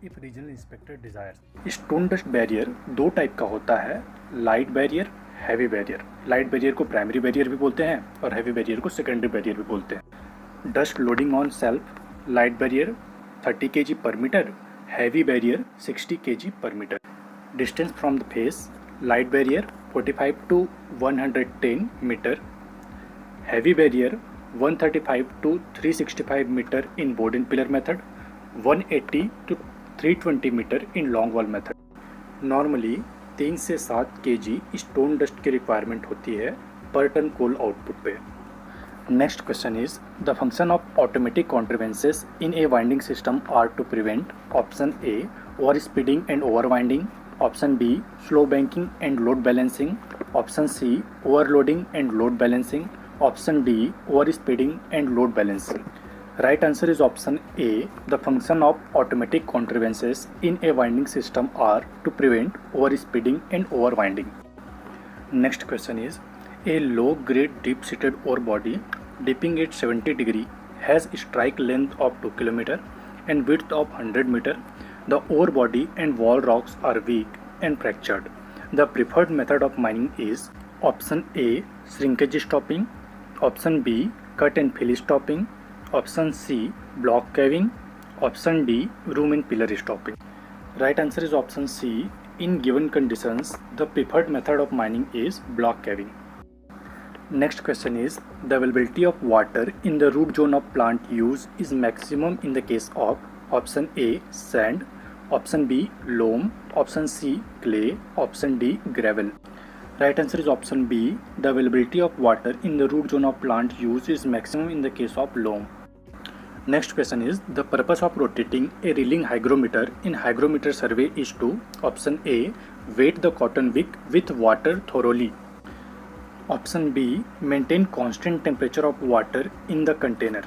if regional inspector desires. Stone dust barrier दो टाइप का होता है, light barrier, heavy barrier. Light barrier को primary barrier भी बोलते हैं और heavy barrier को सेकेंडरी बैरियर भी बोलते हैं। Dust loading on self, light barrier 30 kg per meter, heavy barrier 60 kg per meter. Distance from the face, light barrier 45 to 110 meter, heavy barrier 135 to 365 meter in board and pillar method, 180 to 320 meter in long wall method. Normally 3 से 7 kg stone dust की requirement होती है per tonne coal output पे। Next question is, the function of automatic contrivances in a winding system are to prevent. Option A, over speeding and over winding. Option B, slow banking and load balancing. Option C, overloading and load balancing. Option D, overspeeding and load balancing. Right answer is option A. The function of automatic contrivances in a winding system are to prevent overspeeding and overwinding. Next question is, a low-grade deep-seated ore body dipping at 70 degree has strike length of 2 km and width of 100 meter. The ore body and wall rocks are weak and fractured. The preferred method of mining is option A, shrinkage stopping. Option B, cut and fill stopping. Option C, block caving. Option D, room and pillar stopping. Right answer is option C. In given conditions, the preferred method of mining is block caving. Next question is, the availability of water in the root zone of plant use is maximum in the case of option A, sand. Option B, loam. Option C, clay. Option D, gravel. Right answer is option B. The availability of water in the root zone of plant use is maximum in the case of loam. Next question is, the purpose of rotating a reeling hygrometer in hygrometer survey is to option A, weight the cotton wick with water thoroughly. Option B, maintain constant temperature of water in the container.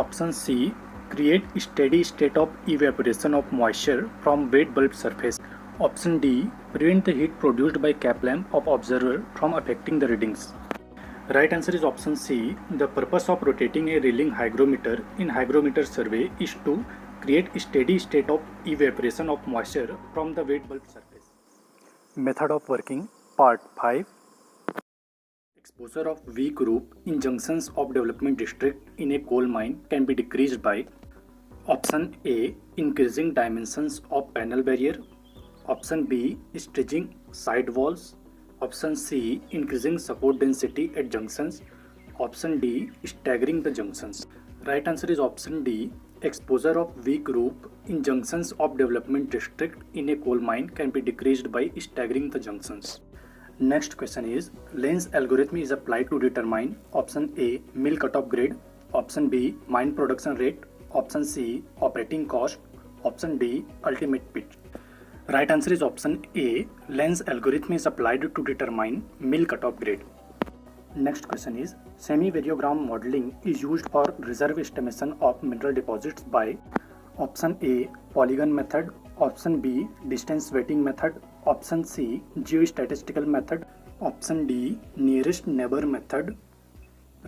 Option C, create steady state of evaporation of moisture from wet bulb surface. Option D, prevent the heat produced by cap lamp of observer from affecting the readings. Right answer is option C. The purpose of rotating a reeling hygrometer in hygrometer survey is to create steady state of evaporation of moisture from the wet bulb surface. Method of working, part 5. Exposure of weak group in junctions of development district in a coal mine can be decreased by option A, increasing dimensions of panel barrier. Option B, stretching side walls. Option C, increasing support density at junctions. Option D, staggering the junctions. Right answer is option D. Exposure of weak group in junctions of development district in a coal mine can be decreased by staggering the junctions. Next question is, Lenz algorithm is applied to determine option A, mill cutoff grade. Option B, mine production rate. Option C, operating cost. Option D, ultimate pitch. Right answer is option A. Lenz algorithm is applied to determine mill cutoff grade. Next question is, semi-variogram modeling is used for reserve estimation of mineral deposits by option A, polygon method. Option B, distance weighting method. Option C, geostatistical method. Option D, nearest neighbor method.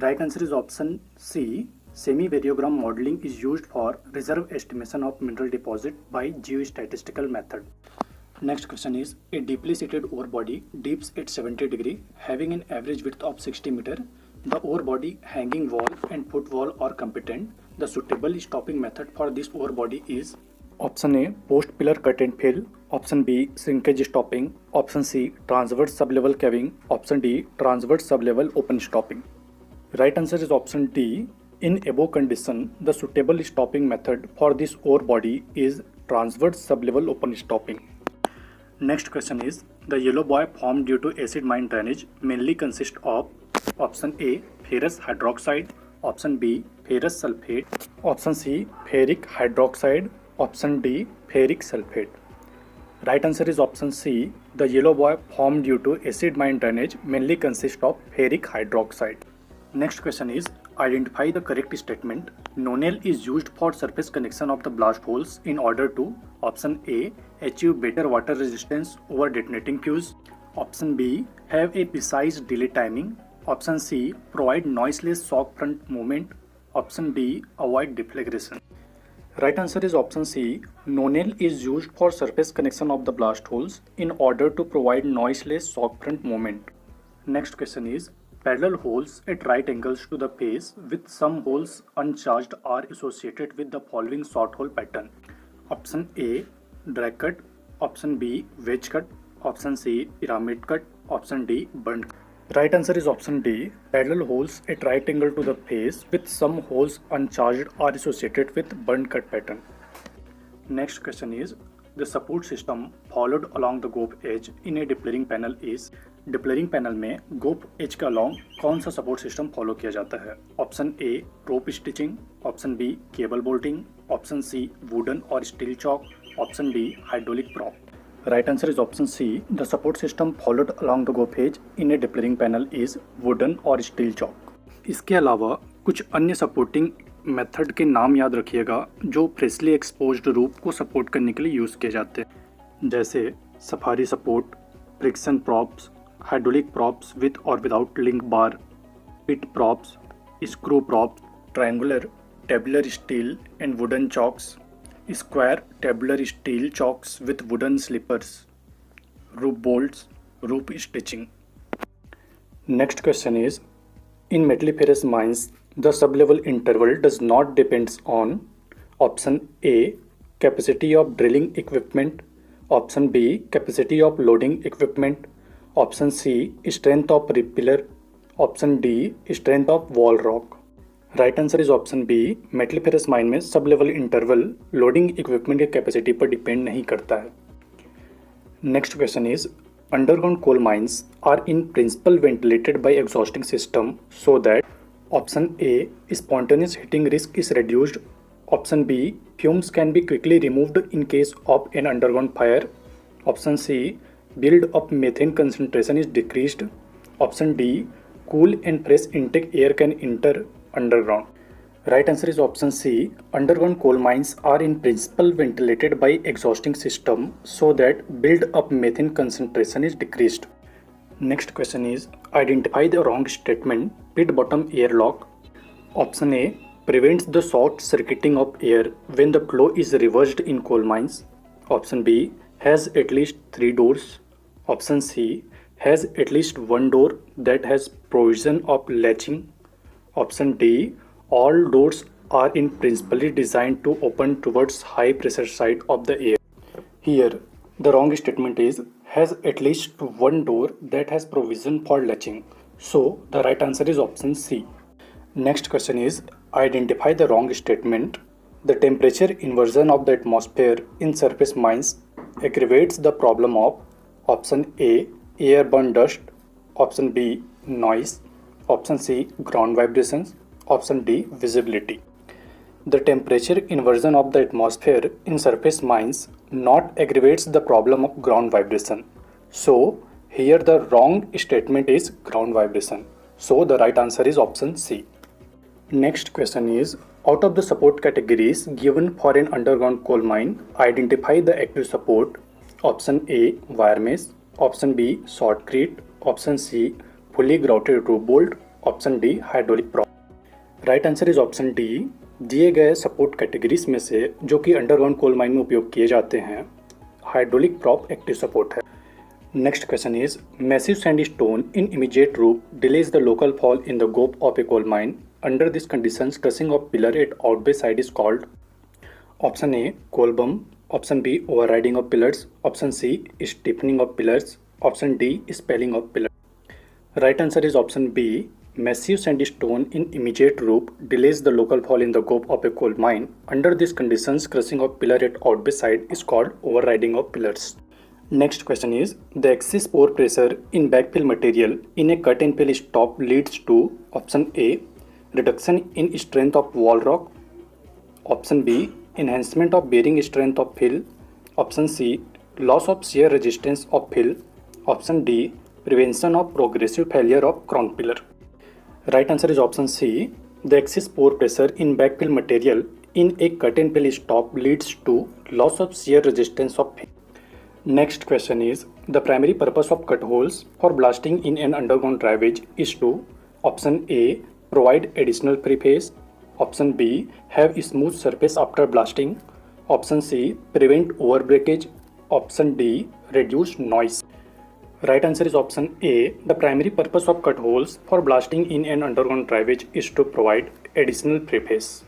Right answer is option C. Semi-variogram modeling is used for reserve estimation of mineral deposit by geostatistical method. Next question is, a deeply seated ore body dips at 70 degree having an average width of 60 meter. The ore body, hanging wall and foot wall are competent. The suitable stopping method for this ore body is option A post pillar cut and fill, option B shrinkage stopping, option C transverse sub level caving, option D transverse sub level open stopping. Right answer is option D. In above condition, the suitable stopping method for this ore body is transverse sublevel open stopping. Next question is, the yellow buoy formed due to acid mine drainage mainly consists of option A ferrous hydroxide, option B ferrous sulfate, option C ferric hydroxide, option D ferric sulfate. Right answer is option C. The yellow buoy formed due to acid mine drainage mainly consists of ferric hydroxide. Next question is, identify the correct statement. No nail is used for surface connection of the blast holes in order to option A achieve better water resistance over detonating fuse, option B have a precise delay timing, option C provide noiseless shock front movement, option D avoid deflagration. Right answer is option C. No nail is used for surface connection of the blast holes in order to provide noiseless shock front movement. Next question is, parallel holes at right angles to the face with some holes uncharged are associated with the following short hole pattern. Option A drag cut, option B wedge cut, option C pyramid cut, option D burned cut. Right answer is option D. Parallel holes at right angle to the face with some holes uncharged are associated with burned cut pattern. Next question is, the support system followed along the gop edge in a Depleting panel is. Depillaring panel में goaf as के along कौन सा support system follow किया जाता है? Option A rope stitching, option B cable bolting, option C wooden or steel chock, option D hydraulic prop. Right answer is option C. The support system followed along the goaf edge in a depillaring panel is wooden or steel chock. इसके अलावा कुछ अन्य supporting method के नाम याद रखिएगा जो freshly exposed रूप को सपोर्ट करने के लिए यूज़ किए जाते हैं, जैसे safari support, friction props, hydraulic props with or without link bar, pit props, screw props, triangular tabular steel and wooden chocks, square tabular steel chocks with wooden slippers, roof bolts, roof stitching. Next question is, in metalliferous mines, the sublevel interval does not depends on option A capacity of drilling equipment, option B capacity of loading equipment, option C strength of rib pillar, option D strength of wall rock. Right answer is option B. Metalliferous mine में sub level interval loading equipment की capacity पर depend नहीं करता है. Next question is, underground coal mines are in principle ventilated by exhausting system so that option A spontaneous heating risk is reduced, option B fumes can be quickly removed in case of an underground fire, option C build up methane concentration is decreased, option D cool and fresh intake air can enter underground. Right answer is option C. Underground coal mines are in principle ventilated by exhausting system so that build up methane concentration is decreased. Next question is, identify the wrong statement. Pit bottom air lock. Option A prevents the short circuiting of air when the flow is reversed in coal mines. Option B has at least 3 doors. Option C has at least one door that has provision of latching. Option D all doors are in principally designed to open towards high pressure side of the air. Here the wrong statement is has at least one door that has provision for latching. So the right answer is option C. Next question is, identify the wrong statement. The temperature inversion of the atmosphere in surface mines aggravates the problem of option A airborne dust, option B noise, option C ground vibrations, option D visibility. The temperature inversion of the atmosphere in surface mines not aggravates the problem of ground vibration. So here the wrong statement is ground vibration. So the right answer is option C. Next question is, out of the support categories given for an underground coal mine, identify the active support. Option A wire mesh, option B shotcrete, option C fully grouted roof bolt, option D hydraulic prop. Right answer is option D. दिए गए support categories में से जो कि underground coal mine में उपयोग किए जाते हैं, हाइड्रोलिक प्रॉप एक्टिव सपोर्ट है. Next question is, massive sandstone in immediate roof delays the local fall in the goaf of a coal mine. Under this conditions touching of pillar at outbye side is called. Option A coal bump, option B overriding of pillars, option C stiffening of pillars, option D spalling of pillars. Right answer is option B. Massive sandstone in immediate roof delays the local fall in the gope of a coal mine. Under these conditions, crushing of pillar at outbase side is called overriding of pillars. Next question is, the excess pore pressure in backfill material in a cut and fill stop leads to option A. Reduction in strength of wall rock, option B. Enhancement of bearing strength of fill, option C. Loss of shear resistance of fill, option D. Prevention of progressive failure of crown pillar. Right answer is option C. The excess pore pressure in backfill material in a cut and fill stop leads to loss of shear resistance of fill. Next question is, the primary purpose of cut holes for blasting in an underground drivage is to option A. Provide additional preface, option B. Have smooth surface after blasting, option C. Prevent overbreakage, option D. Reduce noise. Right answer is option A. The primary purpose of cut holes for blasting in an underground drivage is to provide additional preface.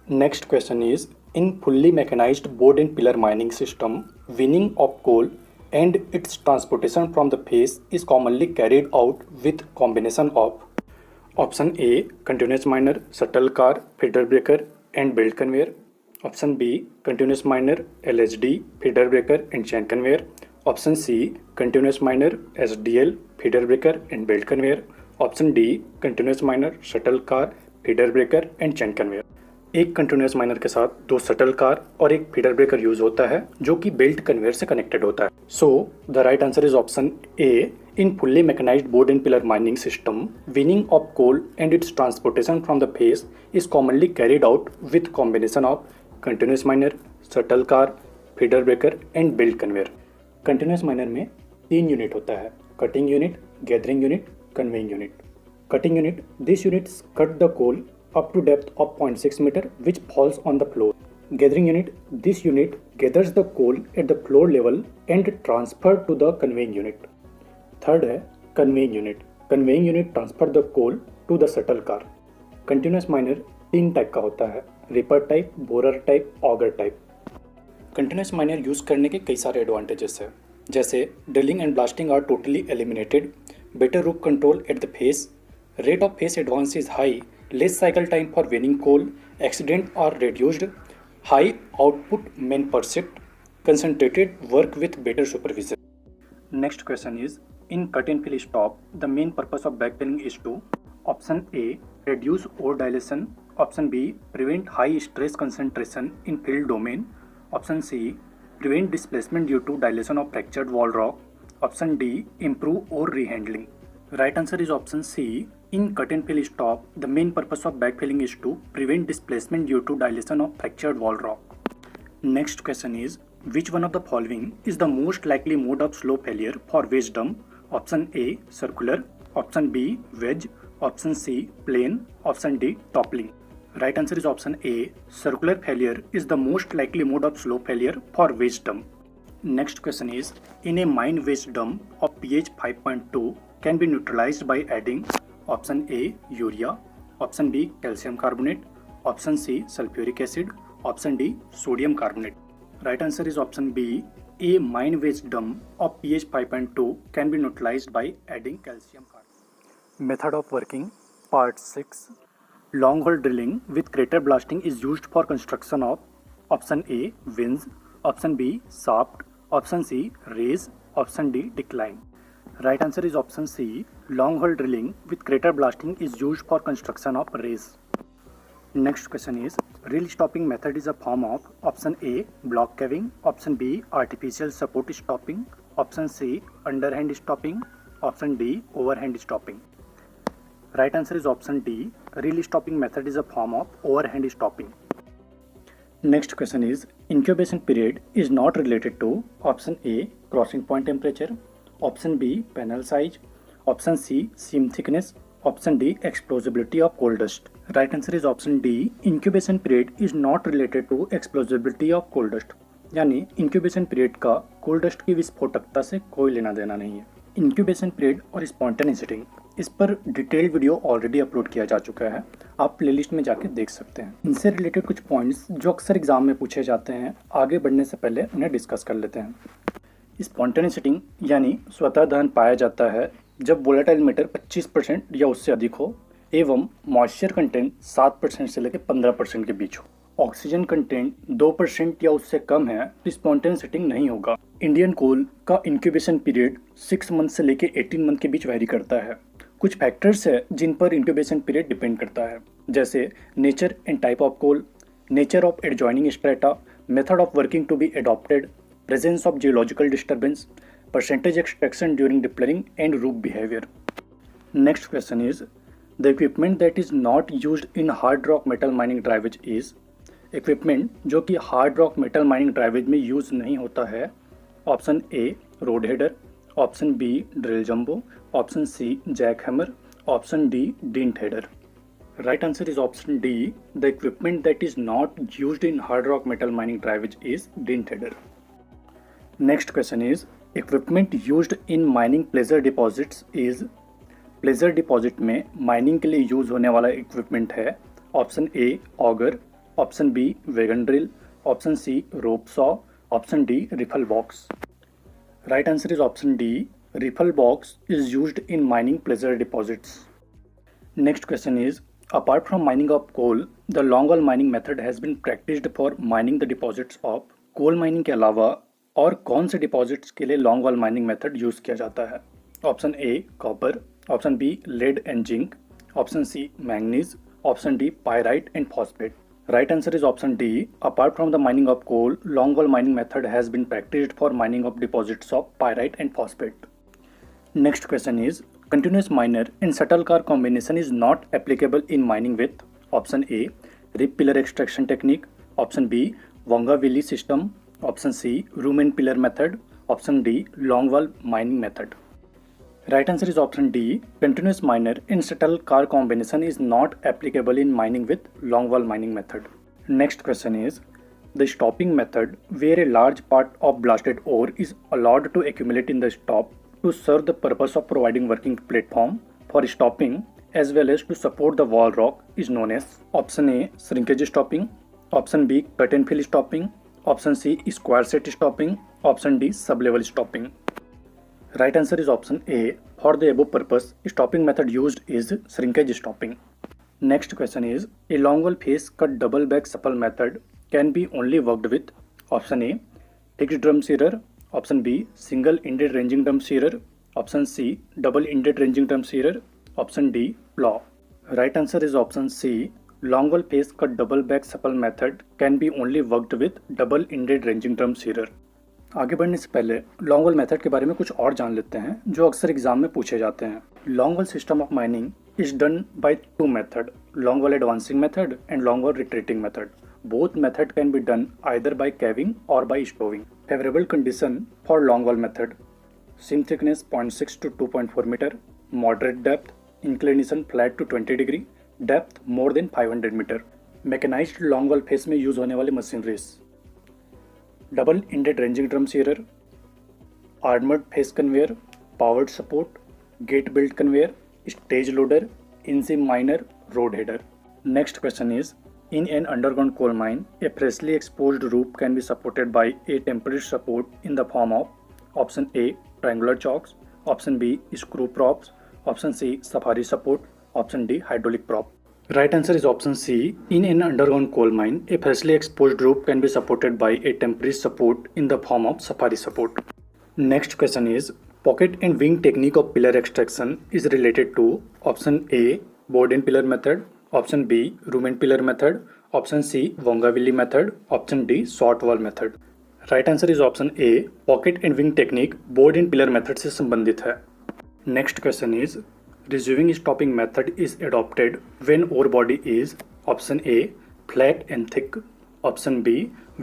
Next question is, in fully mechanized board and pillar mining system, winning of coal and its transportation from the face is commonly carried out with combination of option A. Continuous miner, shuttle car, feeder breaker and belt conveyor, option B. Continuous miner, LHD, feeder breaker and chain conveyor, option C. Continuous miner, SDL, feeder breaker and belt conveyor, option D. Continuous miner, shuttle car, feeder breaker and chain conveyor. एक continuous minor के साथ दो shuttle car और एक feeder breaker use होता है जो कि बेल्ट कन्वेयर से कनेक्टेड होता है. So the right answer is option A. In fully mechanised board and pillar mining system, winning of coal and its transportation from the face is commonly carried out with combination of continuous miner, shuttle car, feeder breaker and belt conveyor. Continuous miner में 3 unit होता है, cutting unit, gathering unit, conveying unit. Cutting unit, this units cut the coal up to depth of 0.6 meter which falls on the floor. Gathering unit, this unit gathers the coal at the floor level and transferred to the conveying unit. Third है conveying unit. Conveying unit transfer the coal to the shuttle car. Continuous miner 3 type का होता है, ripper type, borer type, auger type. Continuous miner use करने के कई सारे advantages है, जैसे drilling and blasting are totally eliminated, better roof control at the face, rate of face advance is high, less cycle time for winning coal, accident are reduced, high output men perceived, concentrated work with better supervision. Next question is, in cut and fill stop, the main purpose of backfilling is to option A. Reduce ore dilation, option B. Prevent high stress concentration in fill domain, option C. Prevent displacement due to dilation of fractured wall rock, option D. Improve ore rehandling. Right answer is option C. In cut and fill stop, the main purpose of backfilling is to prevent displacement due to dilation of fractured wall rock. Next question is, which one of the following is the most likely mode of slow failure for wedge dump? Option A. Circular, option B. Wedge, option C. Plane, option D. Toppling. Right answer is option A. Circular failure is the most likely mode of slow failure for wedge dump. Next question is, in a mine wedge dump of pH 5.2 can be neutralized by adding option A. Urea, option B. Calcium carbonate, option C. Sulfuric acid, option D. Sodium carbonate. Right answer is option B. A mine wedge dump of pH 5.2 can be neutralized by adding calcium carbonate. Method of working, part 6. Long hole drilling with crater blasting is used for construction of option A. Winze, option B. Shaft, option C. Raise, option D. Decline. Right answer is option C. Long hole drilling with crater blasting is used for construction of raise. Next question is, reel stopping method is a form of option A. Block caving, option B. Artificial support stopping, option C. Underhand stopping, option D. Overhand stopping. Right answer is option D. Reel stopping method is a form of overhand stopping. Next question is, incubation period is not related to option A. Crossing point temperature, option B. Panel size, option C. Seam thickness, option D. Explosibility of coal dust. Right answer is option D. Incubation period is not related to explosibility of coal dust. यानी incubation period का कोल dust की विस्फोटकता से कोई लेना देना नहीं है. Incubation period और स्पॉन्टेनिसिटी इस पर डिटेल्ड वीडियो ऑलरेडी अपलोड किया जा चुका है, आप प्लेलिस्ट में जाके देख सकते हैं। इनसे रिलेटेड कुछ पॉइंट्स जो अक्सर एग्जाम में पूछे जाते हैं, आगे बढ़ने से पहले उन्हें डिस्कस कर लेते हैं। स्पॉन्टेनिसिटी यानी स्वतः दहन पाया जाता है जब वोलेटाइल मैटर 25% या उससे अधिक हो एवं मॉइस्चर कंटेंट 7% से लेकर 15% के बीच हो। ऑक्सीजन कंटेंट 2% या उससे कम है तो स्पॉन्टेनिसिटी नहीं होगा। इंडियन कोल का इंक्यूबेशन पीरियड 6 मंथ से लेकर 18 मंथ के बीच वेरी करता है। कुछ फैक्टर्स है जिन पर इंक्यूबेशन पीरियड डिपेंड करता है, जैसे nature and type of coal, nature of adjoining strata, method of working to be adopted, presence of geological disturbance, percentage extraction during depleting and roof behavior. Next question is, the equipment that is not used in hard rock metal mining drivage is, equipment जो कि hard rock metal mining drivage में use नहीं होता है। Option A road header, option B drill jumbo, option C jack hammer, option D dint header. Right answer is option D. The equipment that is not used in hard rock metal mining drivage is dint header. Next question is, equipment used in mining pleasure deposits is, pleasure deposit में mining के लिए use होने वाला equipment है। Option A auger, option B wagon drill, option C rope saw, option D riffle box. Right answer is option D, riffle box is used in mining placer deposits. Next question is, apart from mining of coal, the longwall mining method has been practiced for mining the deposits of, coal mining के अलावा और कौन से deposits के लिए long wall mining method use किया जाता है? Option A copper, option B lead and zinc, option C manganese, option D pyrite and phosphate. Right answer is option D, apart from the mining of coal, long wall mining method has been practised for mining of deposits of pyrite and phosphate. Next question is, continuous minor and shuttle car combination is not applicable in mining with, option A rib pillar extraction technique, option B Wonga-Wily system, option C room and pillar method, option D longwall mining method. Right answer is option D, continuous minor and shuttle car combination is not applicable in mining with longwall mining method. Next question is, the stopping method where a large part of blasted ore is allowed to accumulate in the stop to serve the purpose of providing working platform for stopping as well as to support the wall rock is known as, option A shrinkage stopping, option B cut and fill stopping, option C square set stopping, option D sublevel stopping. Right answer is option A, for the above purpose stopping method used is shrinkage stopping. Next question is, a long wall face cut double back supple method can be only worked with, option A fixed drum shearer, option B single ended ranging drum shearer, option C double ended ranging drum shearer, option D plow. Right answer is option C, long wall face cut double back supple method can be only worked with double ended ranging drum shearer. आगे बढ़ने से पहले long wall method के बारे में कुछ और जान लेते हैं जो अक्सर एग्जाम में पूछे जाते हैं। Long wall system of mining is done by two method, long wall advancing method and long wall retreating method. Both method can be done either by caving or by stowing. Favorable condition for long wall method: seam thickness 0.6 to 2.4 meter, moderate depth, inclination flat to 20 degree, depth more than 500 meter. Mechanized long wall face में use होने वाली machineries: double ended ranging drum shearer, armored face conveyor, powered support, gate built conveyor, stage loader, in-seam miner, road header. Next question is, in an underground coal mine, a freshly exposed roof can be supported by a temporary support in the form of, option A triangular chocks, option B screw props, option C safari support, option D hydraulic prop. Right answer is option C, in an underground coal mine, a freshly exposed roof can be supported by a temporary support in the form of safari support. Next question is, pocket and wing technique of pillar extraction is related to, option A board and pillar method, option B room and pillar method, option C Wonga-Wily method, option D short wall method. Right answer is option A, pocket and wing technique board and pillar method से संबंधित है। Next question is, receiving stopping method is adopted when ore body is, option A flat and thick, option B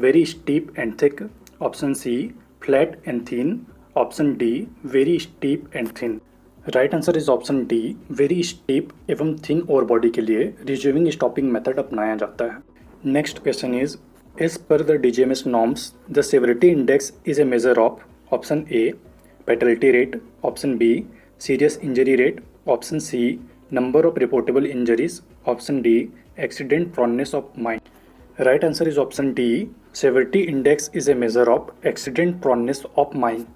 very steep and thick, option C flat and thin, option D very steep and thin. Right answer is option D, very steep एवं thin ore body के लिए receiving stopping method अपनाया जाता है। Next question is, as per the DGMS norms the severity index is a measure of, option A fatality rate, option B serious injury rate, Option C, number of reportable injuries. Option D, accident proneness of mine. Right answer is option D, severity index is a measure of accident proneness of mine.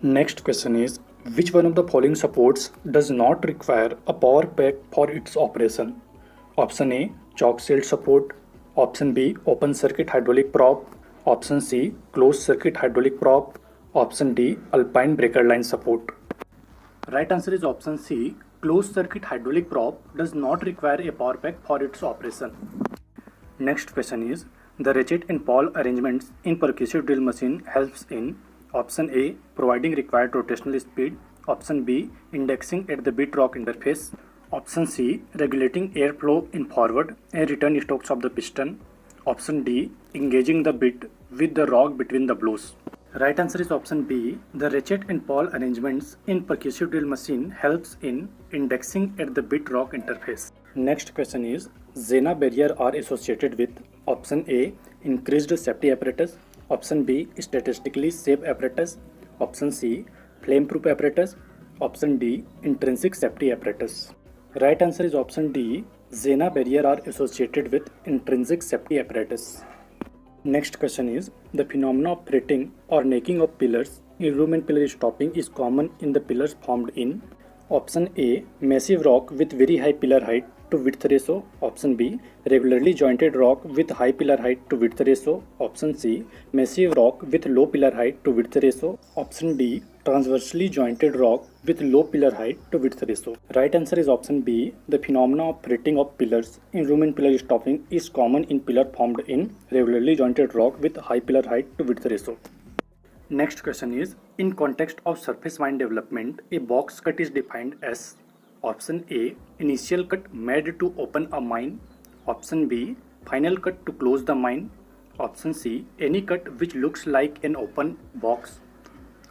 Next question is, which one of the following supports does not require a power pack for its operation? Option A, chalk shield support. Option B, open circuit hydraulic prop. Option C, closed circuit hydraulic prop. Option D, alpine breaker line support. Right answer is option C, closed circuit hydraulic prop does not require a power pack for its operation. Next question is, the ratchet and pawl arrangements in percussive drill machine helps in option A, providing required rotational speed. Option B, indexing at the bit rock interface. Option C, regulating airflow in forward and return strokes of the piston. Option D, engaging the bit with the rock between the blows. Right answer is option B, the ratchet and pawl arrangements in percussive drill machine helps in indexing at the bit rock interface. Next question is, Zena barrier are associated with option A, increased safety apparatus. Option B, statistically safe apparatus. Option C, flame proof apparatus. Option D, intrinsic safety apparatus. Right answer is option D, Zena barrier are associated with intrinsic safety apparatus. Next question is, the phenomena of fretting or necking of pillars in room and pillar stopping is common in the pillars formed in option A, massive rock with very high pillar height to width ratio. Option B, regularly jointed rock with high pillar height to width ratio. Option C, massive rock with low pillar height to width ratio. Option D, transversely jointed rock with low pillar height to width ratio. Right answer is option B, the phenomena of fretting of pillars in room and pillar stopping is common in pillar formed in regularly jointed rock with high pillar height to width ratio. Next question is, in context of surface mine development, a box cut is defined as option A, initial cut made to open a mine. Option B, final cut to close the mine. Option C, any cut which looks like an open box.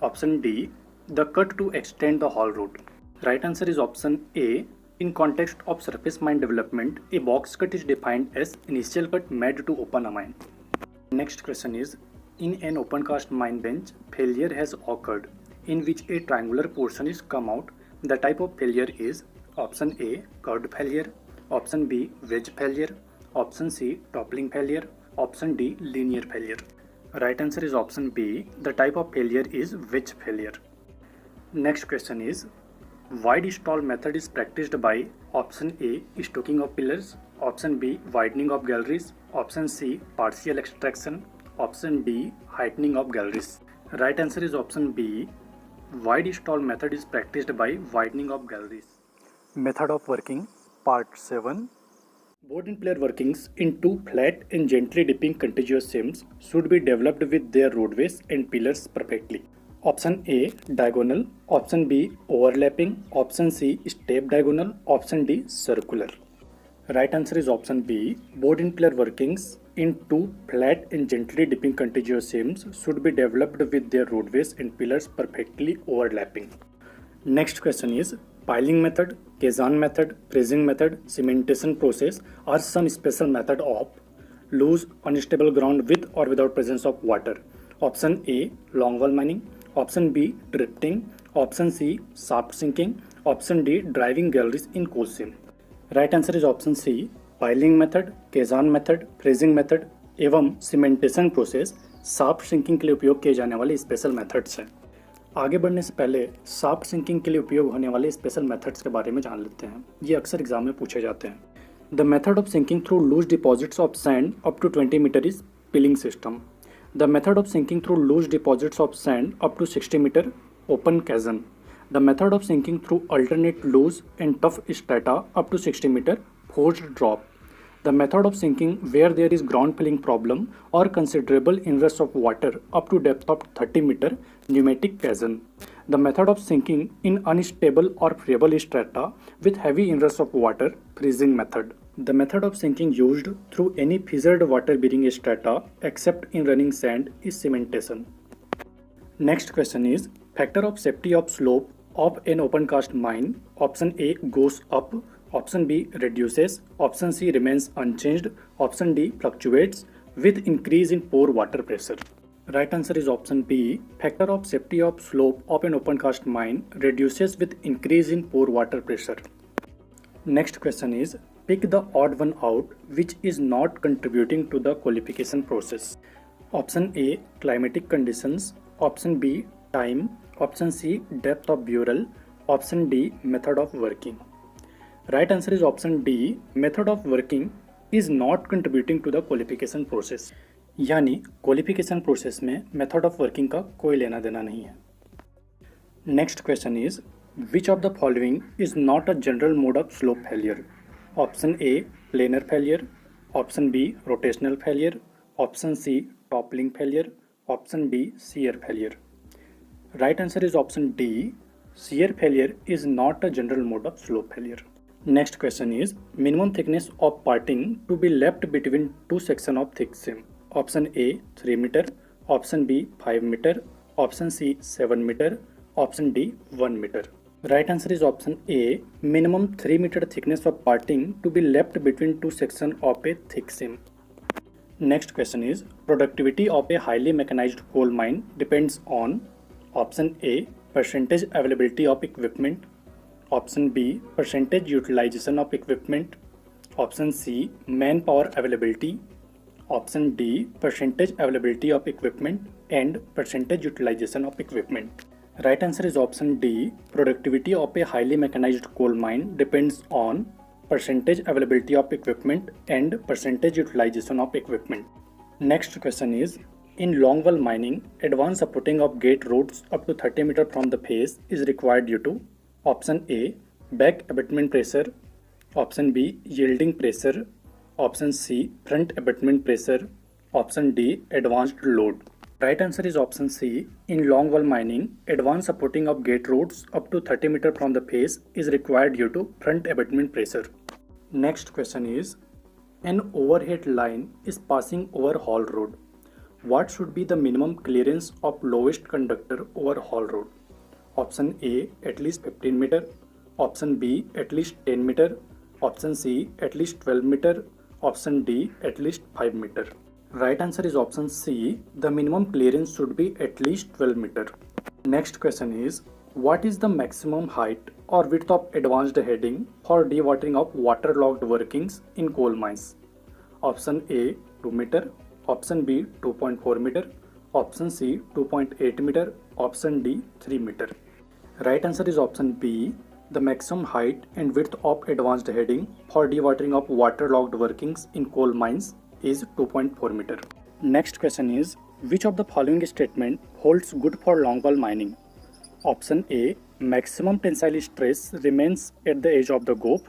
Option D, the cut to extend the haul route. Right answer is option A, in context of surface mine development, a box cut is defined as initial cut made to open a mine. Next question is, in an open cast mine bench, failure has occurred in which a triangular portion is come out. The type of failure is option A, curved failure. Option B, wedge failure. Option C, toppling failure. Option D, linear failure. Right answer is option B, the type of failure is wedge failure. Next question is, wide stall method is practiced by option A, stocking of pillars. Option B, widening of galleries. Option C, partial extraction. Option D, heightening of galleries. Right answer is option B, wide stall method is practiced by widening of galleries. Method of working, part 7. Board and pillar workings in two flat and gently dipping contiguous seams should be developed with their roadways and pillars perfectly. Option A, diagonal. Option B, overlapping. Option C, step diagonal. Option D, circular. Right answer is option B, board and pillar workings in two flat and gently dipping contiguous seams should be developed with their roadways and pillars perfectly overlapping. Next question is, piling method, Kazan method, pressing method, cementation process are some special method of loose unstable ground with or without presence of water. Option A, longwall mining. Option B, drifting. Option C, shaft sinking. Option D, driving galleries in coal seam. Right answer is option C, piling method, caisson method, freezing method एवं cementation process shaft sinking के लिए उपयोग किए जाने वाले special methods हैं। आगे बढ़ने से पहले शाफ्ट सिंकिंग के लिए उपयोग होने वाले स्पेशल मेथड्स के बारे में जान लेते हैं। ये अक्सर एग्जाम में पूछे जाते हैं। The method of sinking through loose deposits of sand up to 20 metre is piling system. The method of sinking through loose deposits of sand up to 60 metre open caisson. The method of sinking through alternate loose and tough strata up to 60 meter forced drop. The method of sinking where there is ground filling problem or considerable inrush of water up to depth of 30 meter pneumatic caisson. The method of sinking in unstable or friable strata with heavy inrush of water freezing method. The method of sinking used through any fissured water bearing strata except in running sand is cementation. Next question is, factor of safety of slope of an open cast mine. Option A goes up. Option B reduces. Option C remains unchanged. Option D fluctuates with increase in pore water pressure. Right answer is option B. Factor of safety of slope of an open cast mine reduces with increase in pore water pressure. Next question is, pick the odd one out which is not contributing to the qualification process. Option A, climatic conditions. Option B, time. Option C, depth of burial. Option D, method of working. Right answer is option D. Method of working is not contributing to the qualification process. यानी qualification process में method of working का कोई लेना देना नहीं है. Next question is, which of the following is not a general mode of slope failure. Option A, planar failure. Option B, rotational failure. Option C, toppling failure. Option D, shear failure. Right answer is option D. Shear failure is not a general mode of slope failure. Next question is, minimum thickness of parting to be left between two section of thick seam. Option A 3 meter, Option B 5 meter, Option C 7 meter, Option D 1 meter. Right answer is Option A. Minimum 3 meter thickness of parting to be left between two sections of a thick seam. Next question is, productivity of a highly mechanized coal mine depends on Option A, percentage availability of equipment. Option B, percentage utilization of equipment. Option C, manpower availability. Option D, percentage availability of equipment and percentage utilization of equipment. Right answer is option D. Productivity of a highly mechanized coal mine depends on percentage availability of equipment and percentage utilization of equipment. Next question is, in longwall mining, advanced supporting of gate roads up to 30 meter from the face is required due to Option A, back abatement pressure. Option B, yielding pressure. Option C, front abatement pressure. Option D, advanced load. Right answer is option C. In longwall mining, advanced supporting of gate roads up to 30 meter from the face is required due to front abatement pressure. Next question is, an overhead line is passing over haul road. What should be the minimum clearance of lowest conductor over haul road? Option A, at least 15 meter. Option B, at least 10 meter. Option C, at least 12 meter. Option D, at least 5 meter. Right answer is option C. The minimum clearance should be at least 12 meter. Next question is, what is the maximum height or width of advanced heading for dewatering of waterlogged workings in coal mines? Option A 2 meter. Option B 2.4 meter. Option C 2.8 meter. Option D 3 meter. Right answer is option B. The maximum height and width of advanced heading for dewatering of waterlogged workings in coal mines is 2.4 meter. Next question is, which of the following statement holds good for longwall mining? Option A, maximum tensile stress remains at the edge of the goup.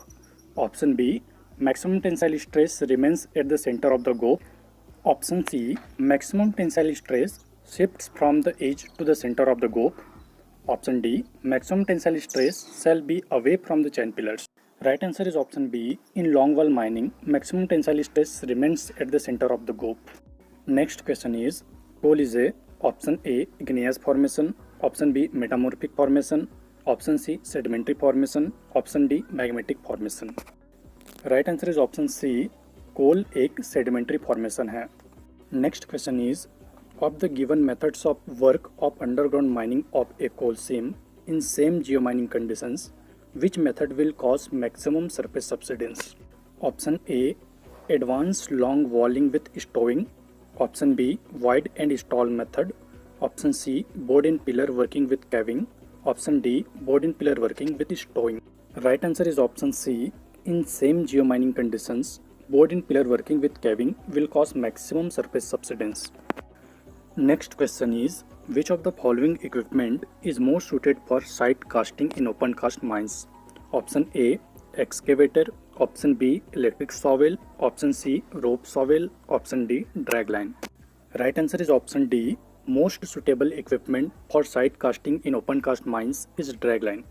Option B, maximum tensile stress remains at the center of the goup. Option C, maximum tensile stress shifts from the edge to the center of the goup. Option D, maximum tensile stress shall be away from the chain pillars. Right answer is option B. In longwall mining, maximum tensile stress remains at the center of the goup. Next question is, coal is a Option A, igneous formation. Option B, metamorphic formation. Option C, sedimentary formation. Option D, magmatic formation. Right answer is option C. कोल एक sedimentary formation है. Next question is, of the given methods of work of underground mining of a coal seam in same geomining conditions, which method will cause maximum surface subsidence? Option A, advanced long walling with stowing. Option B, wide and stall method. Option C, board and pillar working with caving. Option D, board and pillar working with stowing. Right answer is option C. In same geomining conditions, board and pillar working with caving will cause maximum surface subsidence. Next question is, which of the following equipment is more suited for site casting in open cast mines? Option A, excavator. Option B, electric shovel. Option C, rope shovel. Option D, drag line. Right answer is option D. Most suitable equipment for site casting in open cast mines is drag line.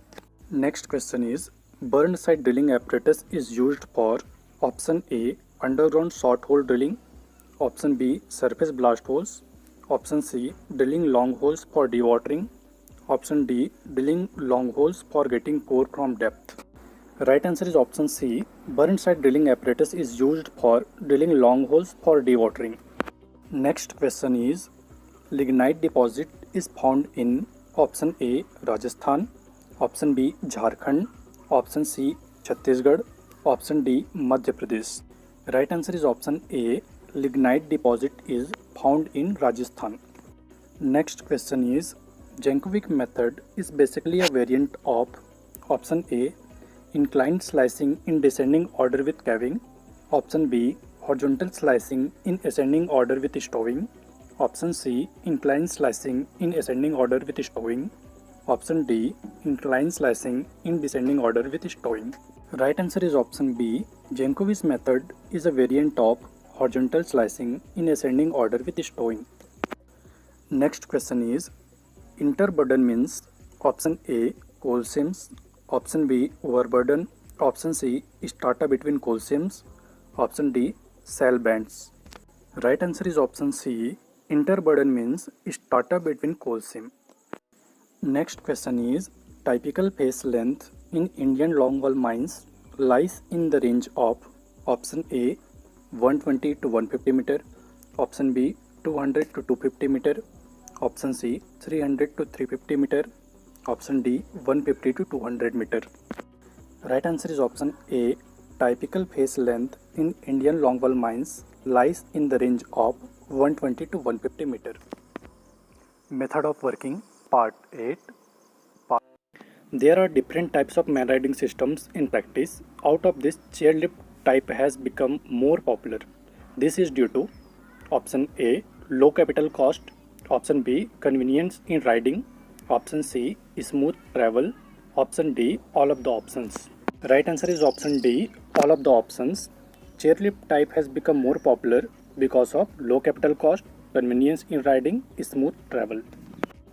Next question is, burn site drilling apparatus is used for Option A, underground short hole drilling. Option B, surface blast holes. Option C, drilling long holes for dewatering. Option D, drilling long holes for getting core from depth. Right answer is option C. Burn site drilling apparatus is used for drilling long holes for dewatering. Next question is, lignite deposit is found in option A Rajasthan, option B Jharkhand, option C Chhattisgarh, option D Madhya Pradesh. Right answer is option A, lignite deposit is found in Rajasthan. Next question is Jankovic method is basically a variant of option A, inclined slicing in descending order with caving, option B, horizontal slicing in ascending order with stowing, option C, inclined slicing in ascending order with stowing, option D, inclined slicing in descending order with stowing. Right answer is option B. Jankovic method is a variant of horizontal slicing in ascending order with stowing. Next question is interburden means option A, coal seams, option B, overburden, option C, strata between coal seams, option D, cell bands. Right answer is option C, interburden means strata between coal seam. Next question is typical face length in Indian longwall mines lies in the range of option A, 120 to 150 meter, option B, 200 to 250 meter, option C, 300 to 350 meter, option D, 150 to 200 meter. Right answer is option A, typical face length in Indian longwall mines lies in the range of 120 to 150 meter. Method of working part 8. There are different types of man riding systems in practice. Out of this, chairlift type has become more popular. This is due to option A, low capital cost, option B, convenience in riding, option C, smooth travel, option D, all of the options. Right answer is option D, all of the options. Chairlift type has become more popular because of low capital cost, convenience in riding, smooth travel.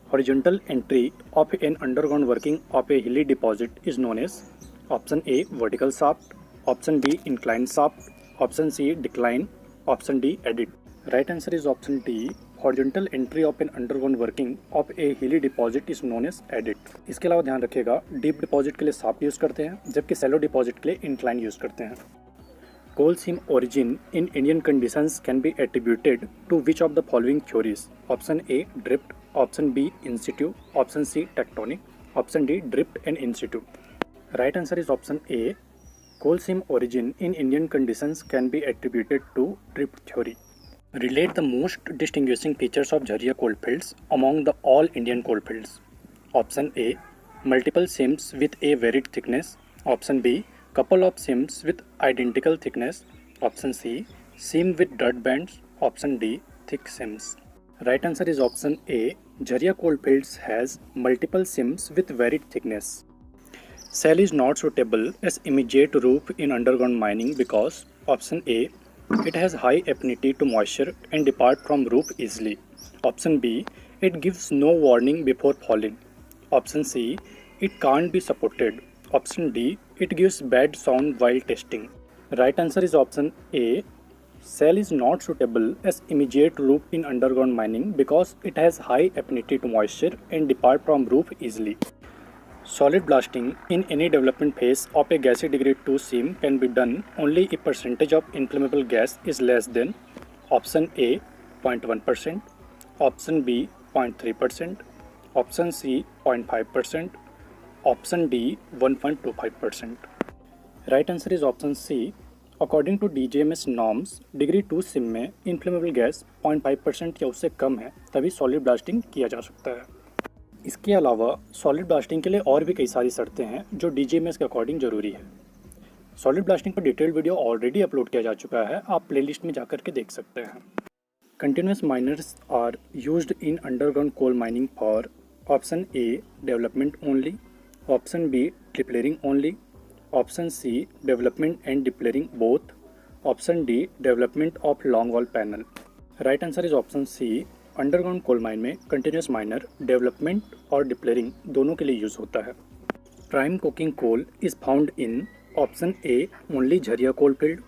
Horizontal entry of an underground working of a hilly deposit is known as option A, vertical shaft, option B, inclined shaft, option C, decline, option D, edit. Right answer is option D, horizontal entry of an underground working of a hilly deposit is known as adit. इसके अलावा ध्यान रखिएगा deep deposit के लिए shaft use करते हैं जबकि Cello deposit के लिए इंक्लाइन यूज करते हैं। Coal seam origin in Indian conditions can be attributed to which of the following theories? Option A, drift, option B, in situ, option C, tectonic, option D, drift and in situ. Right answer is option A, coal seam origin in Indian conditions can be attributed to drift theory. Relate the most distinguishing features of Jharia coalfields among the all Indian coalfields. Option A, multiple seams with a varied thickness. Option B, couple of seams with identical thickness. Option C, seam with dirt bands. Option D, thick seams. Right answer is option A. Jharia coalfields has multiple seams with varied thickness. Shale is not suitable as immediate roof in underground mining because option A, it has high affinity to moisture and depart from roof easily. Option B, it gives no warning before falling. Option C, it can't be supported. Option D, it gives bad sound while testing. Right answer is option A. Shale is not suitable as immediate roof in underground mining because it has high affinity to moisture and depart from roof easily. Solid blasting in any development phase of a gassy degree 2 seam can be done only if percentage of inflammable gas is less than option A, 0.1%, option B, 0.3%, option C, 0.5%, option D, 1.25%. Right answer is option C. According to DGMS norms, degree 2 seam में inflammable gas 0.5% या उससे कम है तभी solid blasting किया जा सकता है। इसके अलावा सॉलिड ब्लास्टिंग के लिए और भी कई सारी शर्तें हैं जो डीजीएमएस के अकॉर्डिंग ज़रूरी है। सॉलिड ब्लास्टिंग पर डिटेल्ड वीडियो ऑलरेडी अपलोड किया जा चुका है, आप प्लेलिस्ट में जाकर के देख सकते हैं। Continuous miners are used in underground coal mining for option A, development only, option B, depillaring only, option C, development and depillaring both, option D, development of long wall panel. Right answer is option C, underground coal mine में continuous miner development और depillaring दोनों के लिए use होता है। Prime coking coal is found in option A, only Jharia coalfield,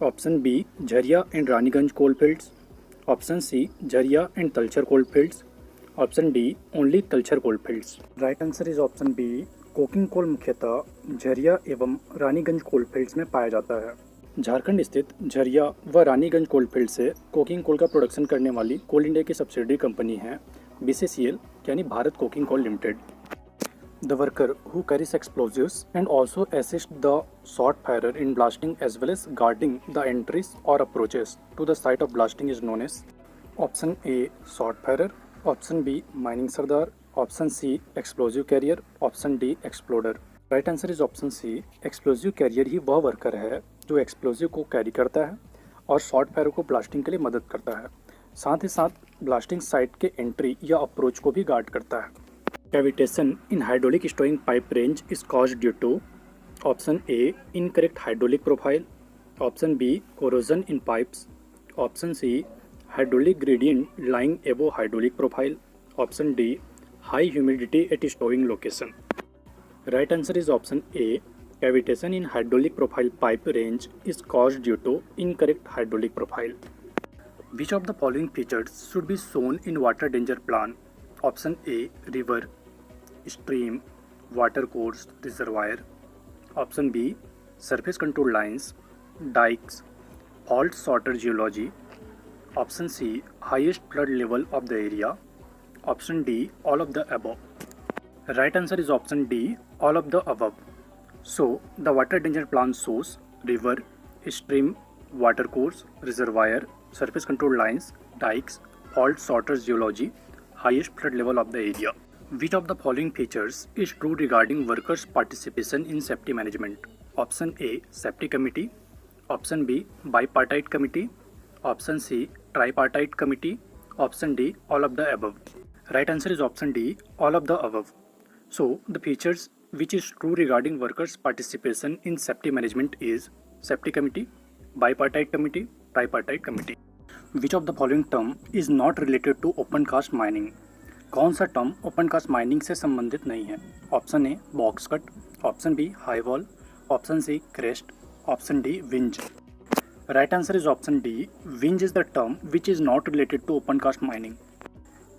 option B, Jharia and Raniganj coalfields, option C, Jharia and Talcher coalfields, option D, only Talcher coalfields. Right answer is option B, coking coal मुख्यतः झरिया एवं Raniganj coalfields में पाया जाता है। झारखंड स्थित झरिया व रानीगंज कोलफील्ड से coking coal का प्रोडक्शन करने वाली कोल इंडिया की सब्सिडरी कंपनी है BCCL यानी Bharat Coking Coal Limited. The worker who carries explosives and also assist the shot firer in blasting as well as guarding the entries or approaches to the site of blasting is known as option A shot firer, option B mining sirdar, option C explosive carrier, option D exploder. Right answer is option C. Explosive carrier ही वह worker है जो explosive को carry करता है और short fire को blasting के लिए मदद करता है, साथ ही साथ ब्लास्टिंग साइट के एंट्री या अप्रोच को भी गार्ड करता है। Cavitation in hydraulic storing pipe range is caused due to option A incorrect hydraulic profile, option B corrosion in pipes, option C hydraulic gradient lying above hydraulic profile, option D high humidity at storing location. Right answer is option A. Cavitation in hydraulic profile pipe range is caused due to incorrect hydraulic profile. Which of the following features should be shown in water danger plan? Option A river, stream, water course, reservoir. Option B surface control lines, dikes, fault sorter geology. Option C highest flood level of the area. Option D all of the above. Right answer is option D all of the above. So, the water danger plan shows river, stream, water course, reservoir, surface control lines, dikes, fault sorters geology, highest flood level of the area. Which of the following features is true regarding workers' participation in safety management? Option A, safety committee. Option B, bipartite committee. Option C, tripartite committee. Option D, all of the above. Right answer is option D, all of the above. So, the features which is true regarding workers' participation in safety management is safety committee, bipartite committee, tripartite committee. Which of the following term is not related to open cast mining? कौन सा term open cast mining से संबंधित नहीं है? Option A box cut, option B high wall, option C crest, option D winze. Right answer is option D. Winze is the term which is not related to open cast mining.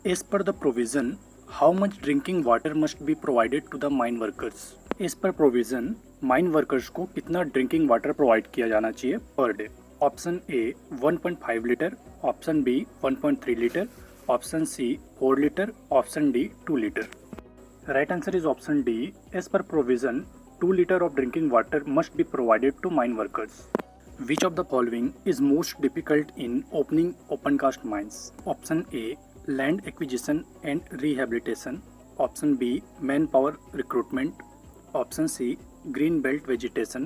As per the provision how much drinking water must be provided to the mine workers? इस पर provision mine workers को कितना drinking water provide किया जाना चाहिए per day? Option A 1.5 litre, option B 1.3 litre, option C 4 litre, option D 2 litre. Right answer is option D. As per provision 2 litre of drinking water must be provided to mine workers. Which of the following is most difficult in opening open cast mines? Option A land acquisition and rehabilitation. Option B manpower recruitment. Option C green belt vegetation.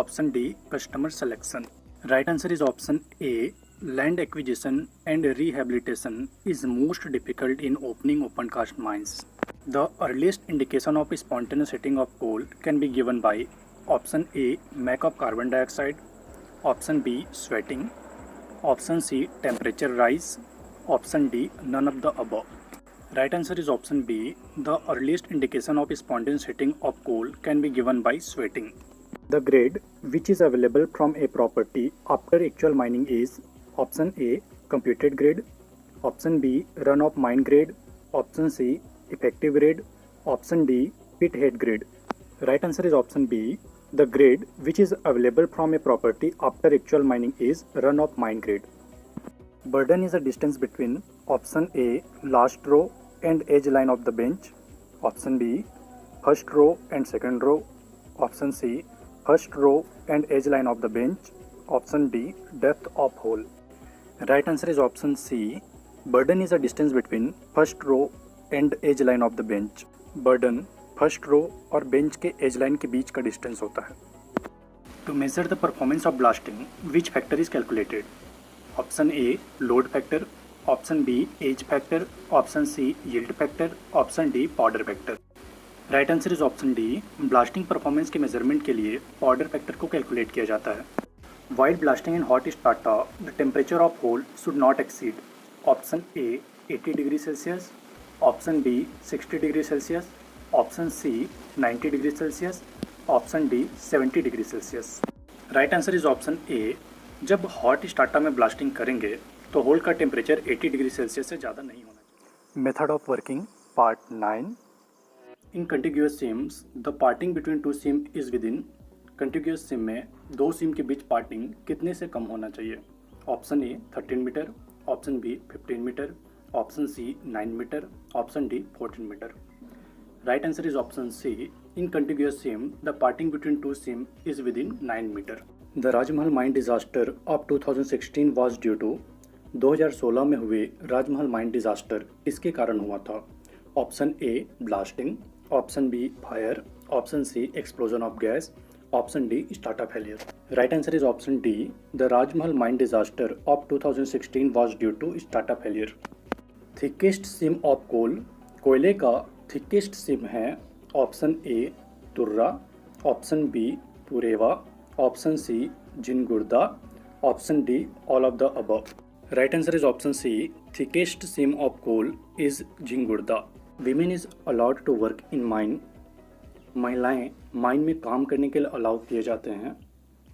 Option D customer selection. Right answer is option A. Land acquisition and rehabilitation is most difficult in opening open cast mines. The earliest indication of spontaneous heating of coal can be given by option A make of carbon dioxide, option B sweating, option C temperature rise, option D none of the above. Right answer is option B. The earliest indication of spontaneous heating of coal can be given by sweating. The grade which is available from a property after actual mining is option A computed grade, option B run of mine grade, option C effective grade, option D pit head grade. Right answer is option B. The grade which is available from a property after actual mining is run of mine grade. Burden is a distance between option A last row and edge line of the bench, option B first row and second row, option C first row and edge line of the bench, option D depth of hole. Right answer is option C. Burden is a distance between first row and edge line of the bench. Burden first row और bench के as line के बीच का distance होता है। To measure the performance of blasting which factor is calculated? Option A load factor, option B age factor, option C yield factor, option D powder factor. Right answer is option D. Blasting performance के measurement के लिए powder factor को calculate किया जाता है। While blasting in hot strata the temperature of hole should not exceed option A 80 degree Celsius, option B 60 degree Celsius, option C 90 degree Celsius, option D 70 degree Celsius. Right answer is option A. जब hot स्टार्टा में blasting करेंगे तो whole का temperature 80 degree Celsius से ज़्यादा नहीं होना चाहिए। Method of working part 9। In contiguous seams the parting between two seam is within continuous seam में दो सिम के बीच पार्टिंग कितने से कम होना चाहिए? Option A 13 metre, option B 15 metre, option C 9 metre, option D 14 metre. Right answer is option C. In contiguous SIM, the parting between two SIM is within 9 meter. The Rajmahal mine disaster of 2016 was due to 2016 में हुए राजमहल mine disaster किसके कारण हुआ था? Option A blasting, option B fire, option C explosion of gas, option D startup failure. Right answer is option D. The Rajmahal mine disaster of 2016 was due to startup failure. Thickest seam of coal, कोयले का thickest seam है option A Turra, option B Purewa, option C Jhingurda, option D all of the above. Right answer is option C. Thickest seam of coal is जिनगुर्दा. Women is allowed to work in mine. महिलाएं mine में काम करने के लिए allow किए जाते हैं.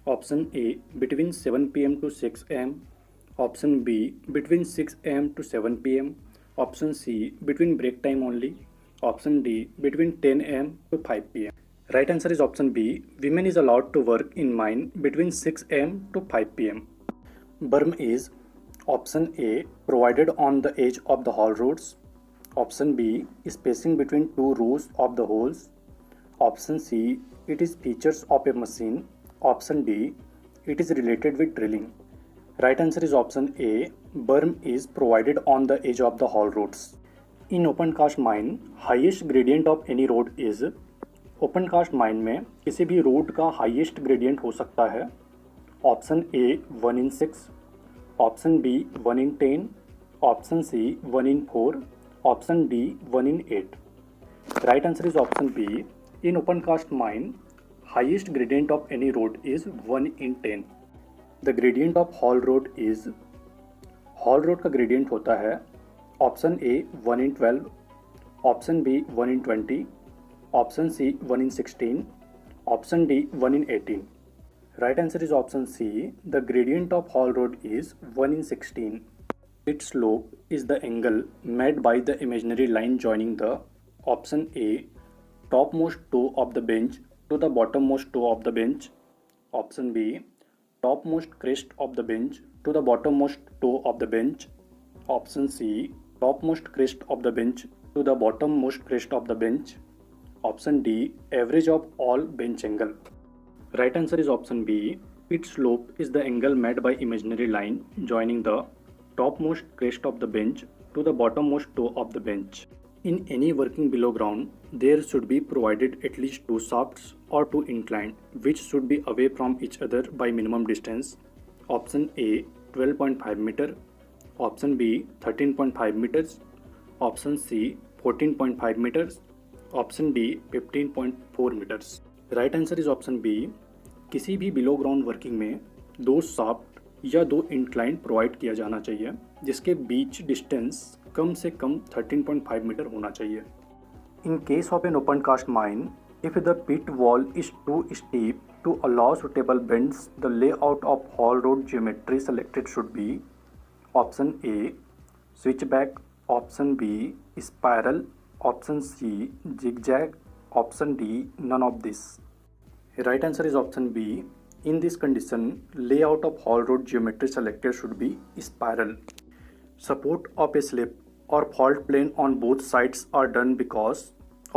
Option A between 7 PM to 6 AM, option B between 6 AM to 7 PM, option C between break time only, option D between 10 AM to 5 PM. Right answer is option B. Women is allowed to work in mine between 6 AM to 5 PM. Berm is option A provided on the edge of the haul roads, option B spacing between two rows of the holes, option C it is features of a machine, option D it is related with drilling. Right answer is option A. Berm is provided on the edge of the haul roads. In open cast mine highest gradient of any road is. Open cast mine में किसी भी road का highest gradient हो सकता है. Option A 1/6, option B 1/10, option C 1/4, option D 1/8. Right answer is option B. In open cast mine highest gradient of any road is 1/10. The gradient of haul road is. Haul road का gradient होता है option A 1/12, option B 1/20, option C 1/16, option D 1/18. Right answer is option C. The gradient of haul road is 1/16. Its slope is the angle made by the imaginary line joining the option A topmost toe of the bench to the bottommost toe of the bench, option B topmost crest of the bench to the bottommost toe of the bench, option C topmost crest of the bench to the bottommost crest of the bench, option D average of all bench angle. Right answer is option B. Its slope is the angle made by imaginary line joining the topmost crest of the bench to the bottommost toe of the bench. In any working below ground, there should be provided at least two shafts or two inclined which should be away from each other by minimum distance. Option A 12.5 meter, option B 13.5 meters, option C 14.5 meters, option D 15.4 meters. Right answer is option B. किसी भी below ground working में दो shaft या दो incline provide किया जाना चाहिए जिसके बीच डिस्टेंस कम से कम 13.5 मीटर होना चाहिए. In case of an open cast mine, if the pit wall is too steep to allow suitable bends, the layout of haul road geometry selected should be. Option A switchback, option B spiral, option C zigzag, option D none of this. Right answer is option B. In this condition, layout of haul road geometry selected should be spiral. Support of a slip or fault plane on both sides are done because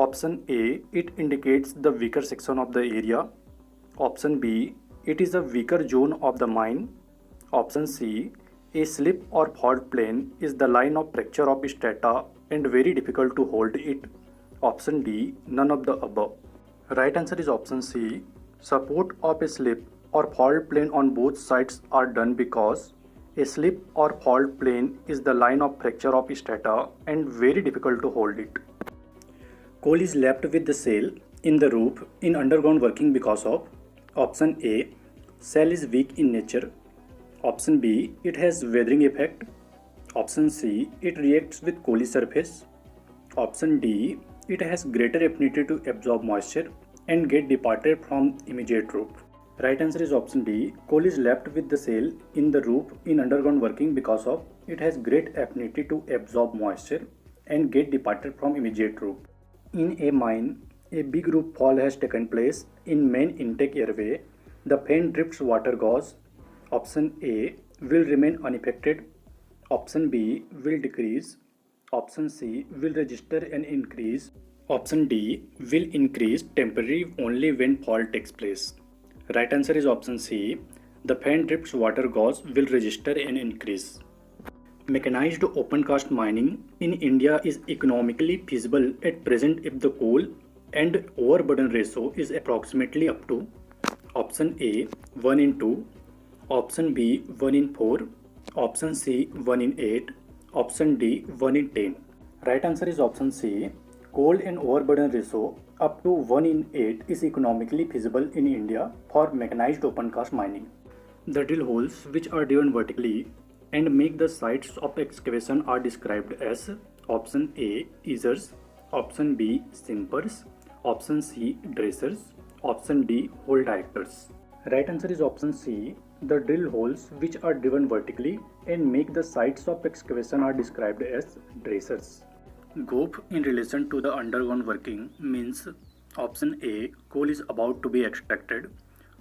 option A it indicates the weaker section of the area, option B it is a weaker zone of the mine, option C a slip or fault plane is the line of fracture of strata and very difficult to hold it, option D none of the above. Right answer is option C. Support of a slip or fault plane on both sides are done because a slip or fault plane is the line of fracture of strata and very difficult to hold it. Coal is left with the shell in the roof in underground working because of option A shell is weak in nature, option B it has weathering effect, option C it reacts with coaly surface, option D it has greater affinity to absorb moisture and get departed from immediate roof. Right answer is option D. Coal is left with the shell in the roof in underground working because of it has great affinity to absorb moisture and get departed from immediate roof. In a mine, A big roof fall has taken place in main intake airway. The fan drifts water gauze. Option A will remain unaffected. Option B will decrease. Option C will register an increase. Option D will increase temporarily only when fall takes place. Right answer is option C. The fan drifts water gauze will register an increase. Mechanized open cast mining in India is economically feasible at present if the coal and overburden ratio is approximately up to option A 1 in 2, option B 1 in 4, option C 1 in 8, option D 1 in 10. Right answer is option C. Coal and overburden ratio up to 1 in 8 is economically feasible in India for mechanized open cast mining. The drill holes which are driven vertically and make the sites of excavation are described as option A easers, option B simpers, option C dressers, option D hole directors. Right answer is option C. The drill holes which are driven vertically and make the sites of excavation are described as dressers. GOP in relation to the underground working means option A coal is about to be extracted,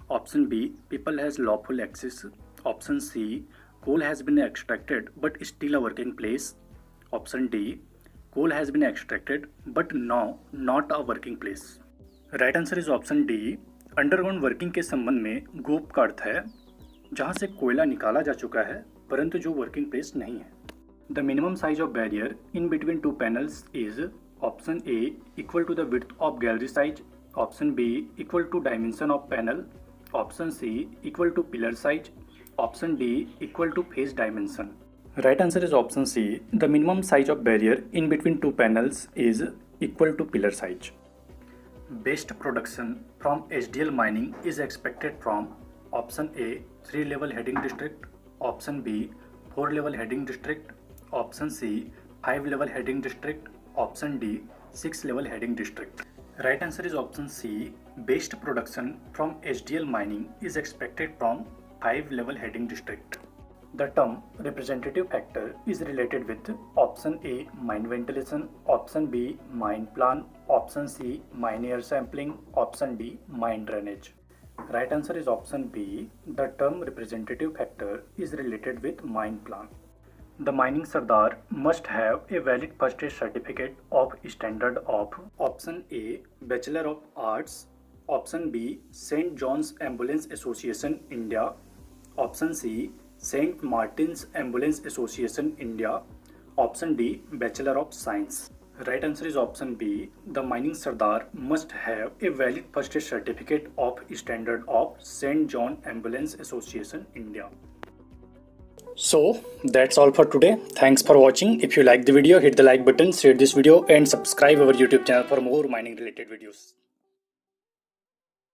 option B people has lawful access, option C coal has been extracted but still a working place, option D coal has been extracted but now not a working place. Right answer is option D. Underground working के संबंध में गोप का अर्थ है जहां से कोयला निकाला जा चुका है परंतु जो वर्किंग प्लेस नहीं है. The minimum size of barrier in between two panels is option A equal to the width of gallery size, option B equal to dimension of panel, option C equal to pillar size, option D equal to face dimension. Right answer is option C. The minimum size of barrier in between two panels is equal to pillar size. Best production from HDL mining is expected from option A 3 level heading district, option B 4 level heading district, option C 5 level heading district, option D 6 level heading district. Right answer is option C. Best production from HDL mining is expected from 5 level heading district. The term representative factor is related with option A mine ventilation, option B mine plan, option C mine air sampling, option D mine drainage. Right answer is option B. The term representative factor is related with mine plan. The mining Sardar must have a valid first aid certificate of standard of option A Bachelor of Arts, option B St. John's Ambulance Association India, option C St. Martin's Ambulance Association India, option D Bachelor of Science. Right answer is option B. The mining Sardar must have a valid first aid certificate of standard of St. John Ambulance Association India. So that's all for today. Thanks for watching. If you like the video, hit the like button, share this video and subscribe our YouTube channel for more mining related videos.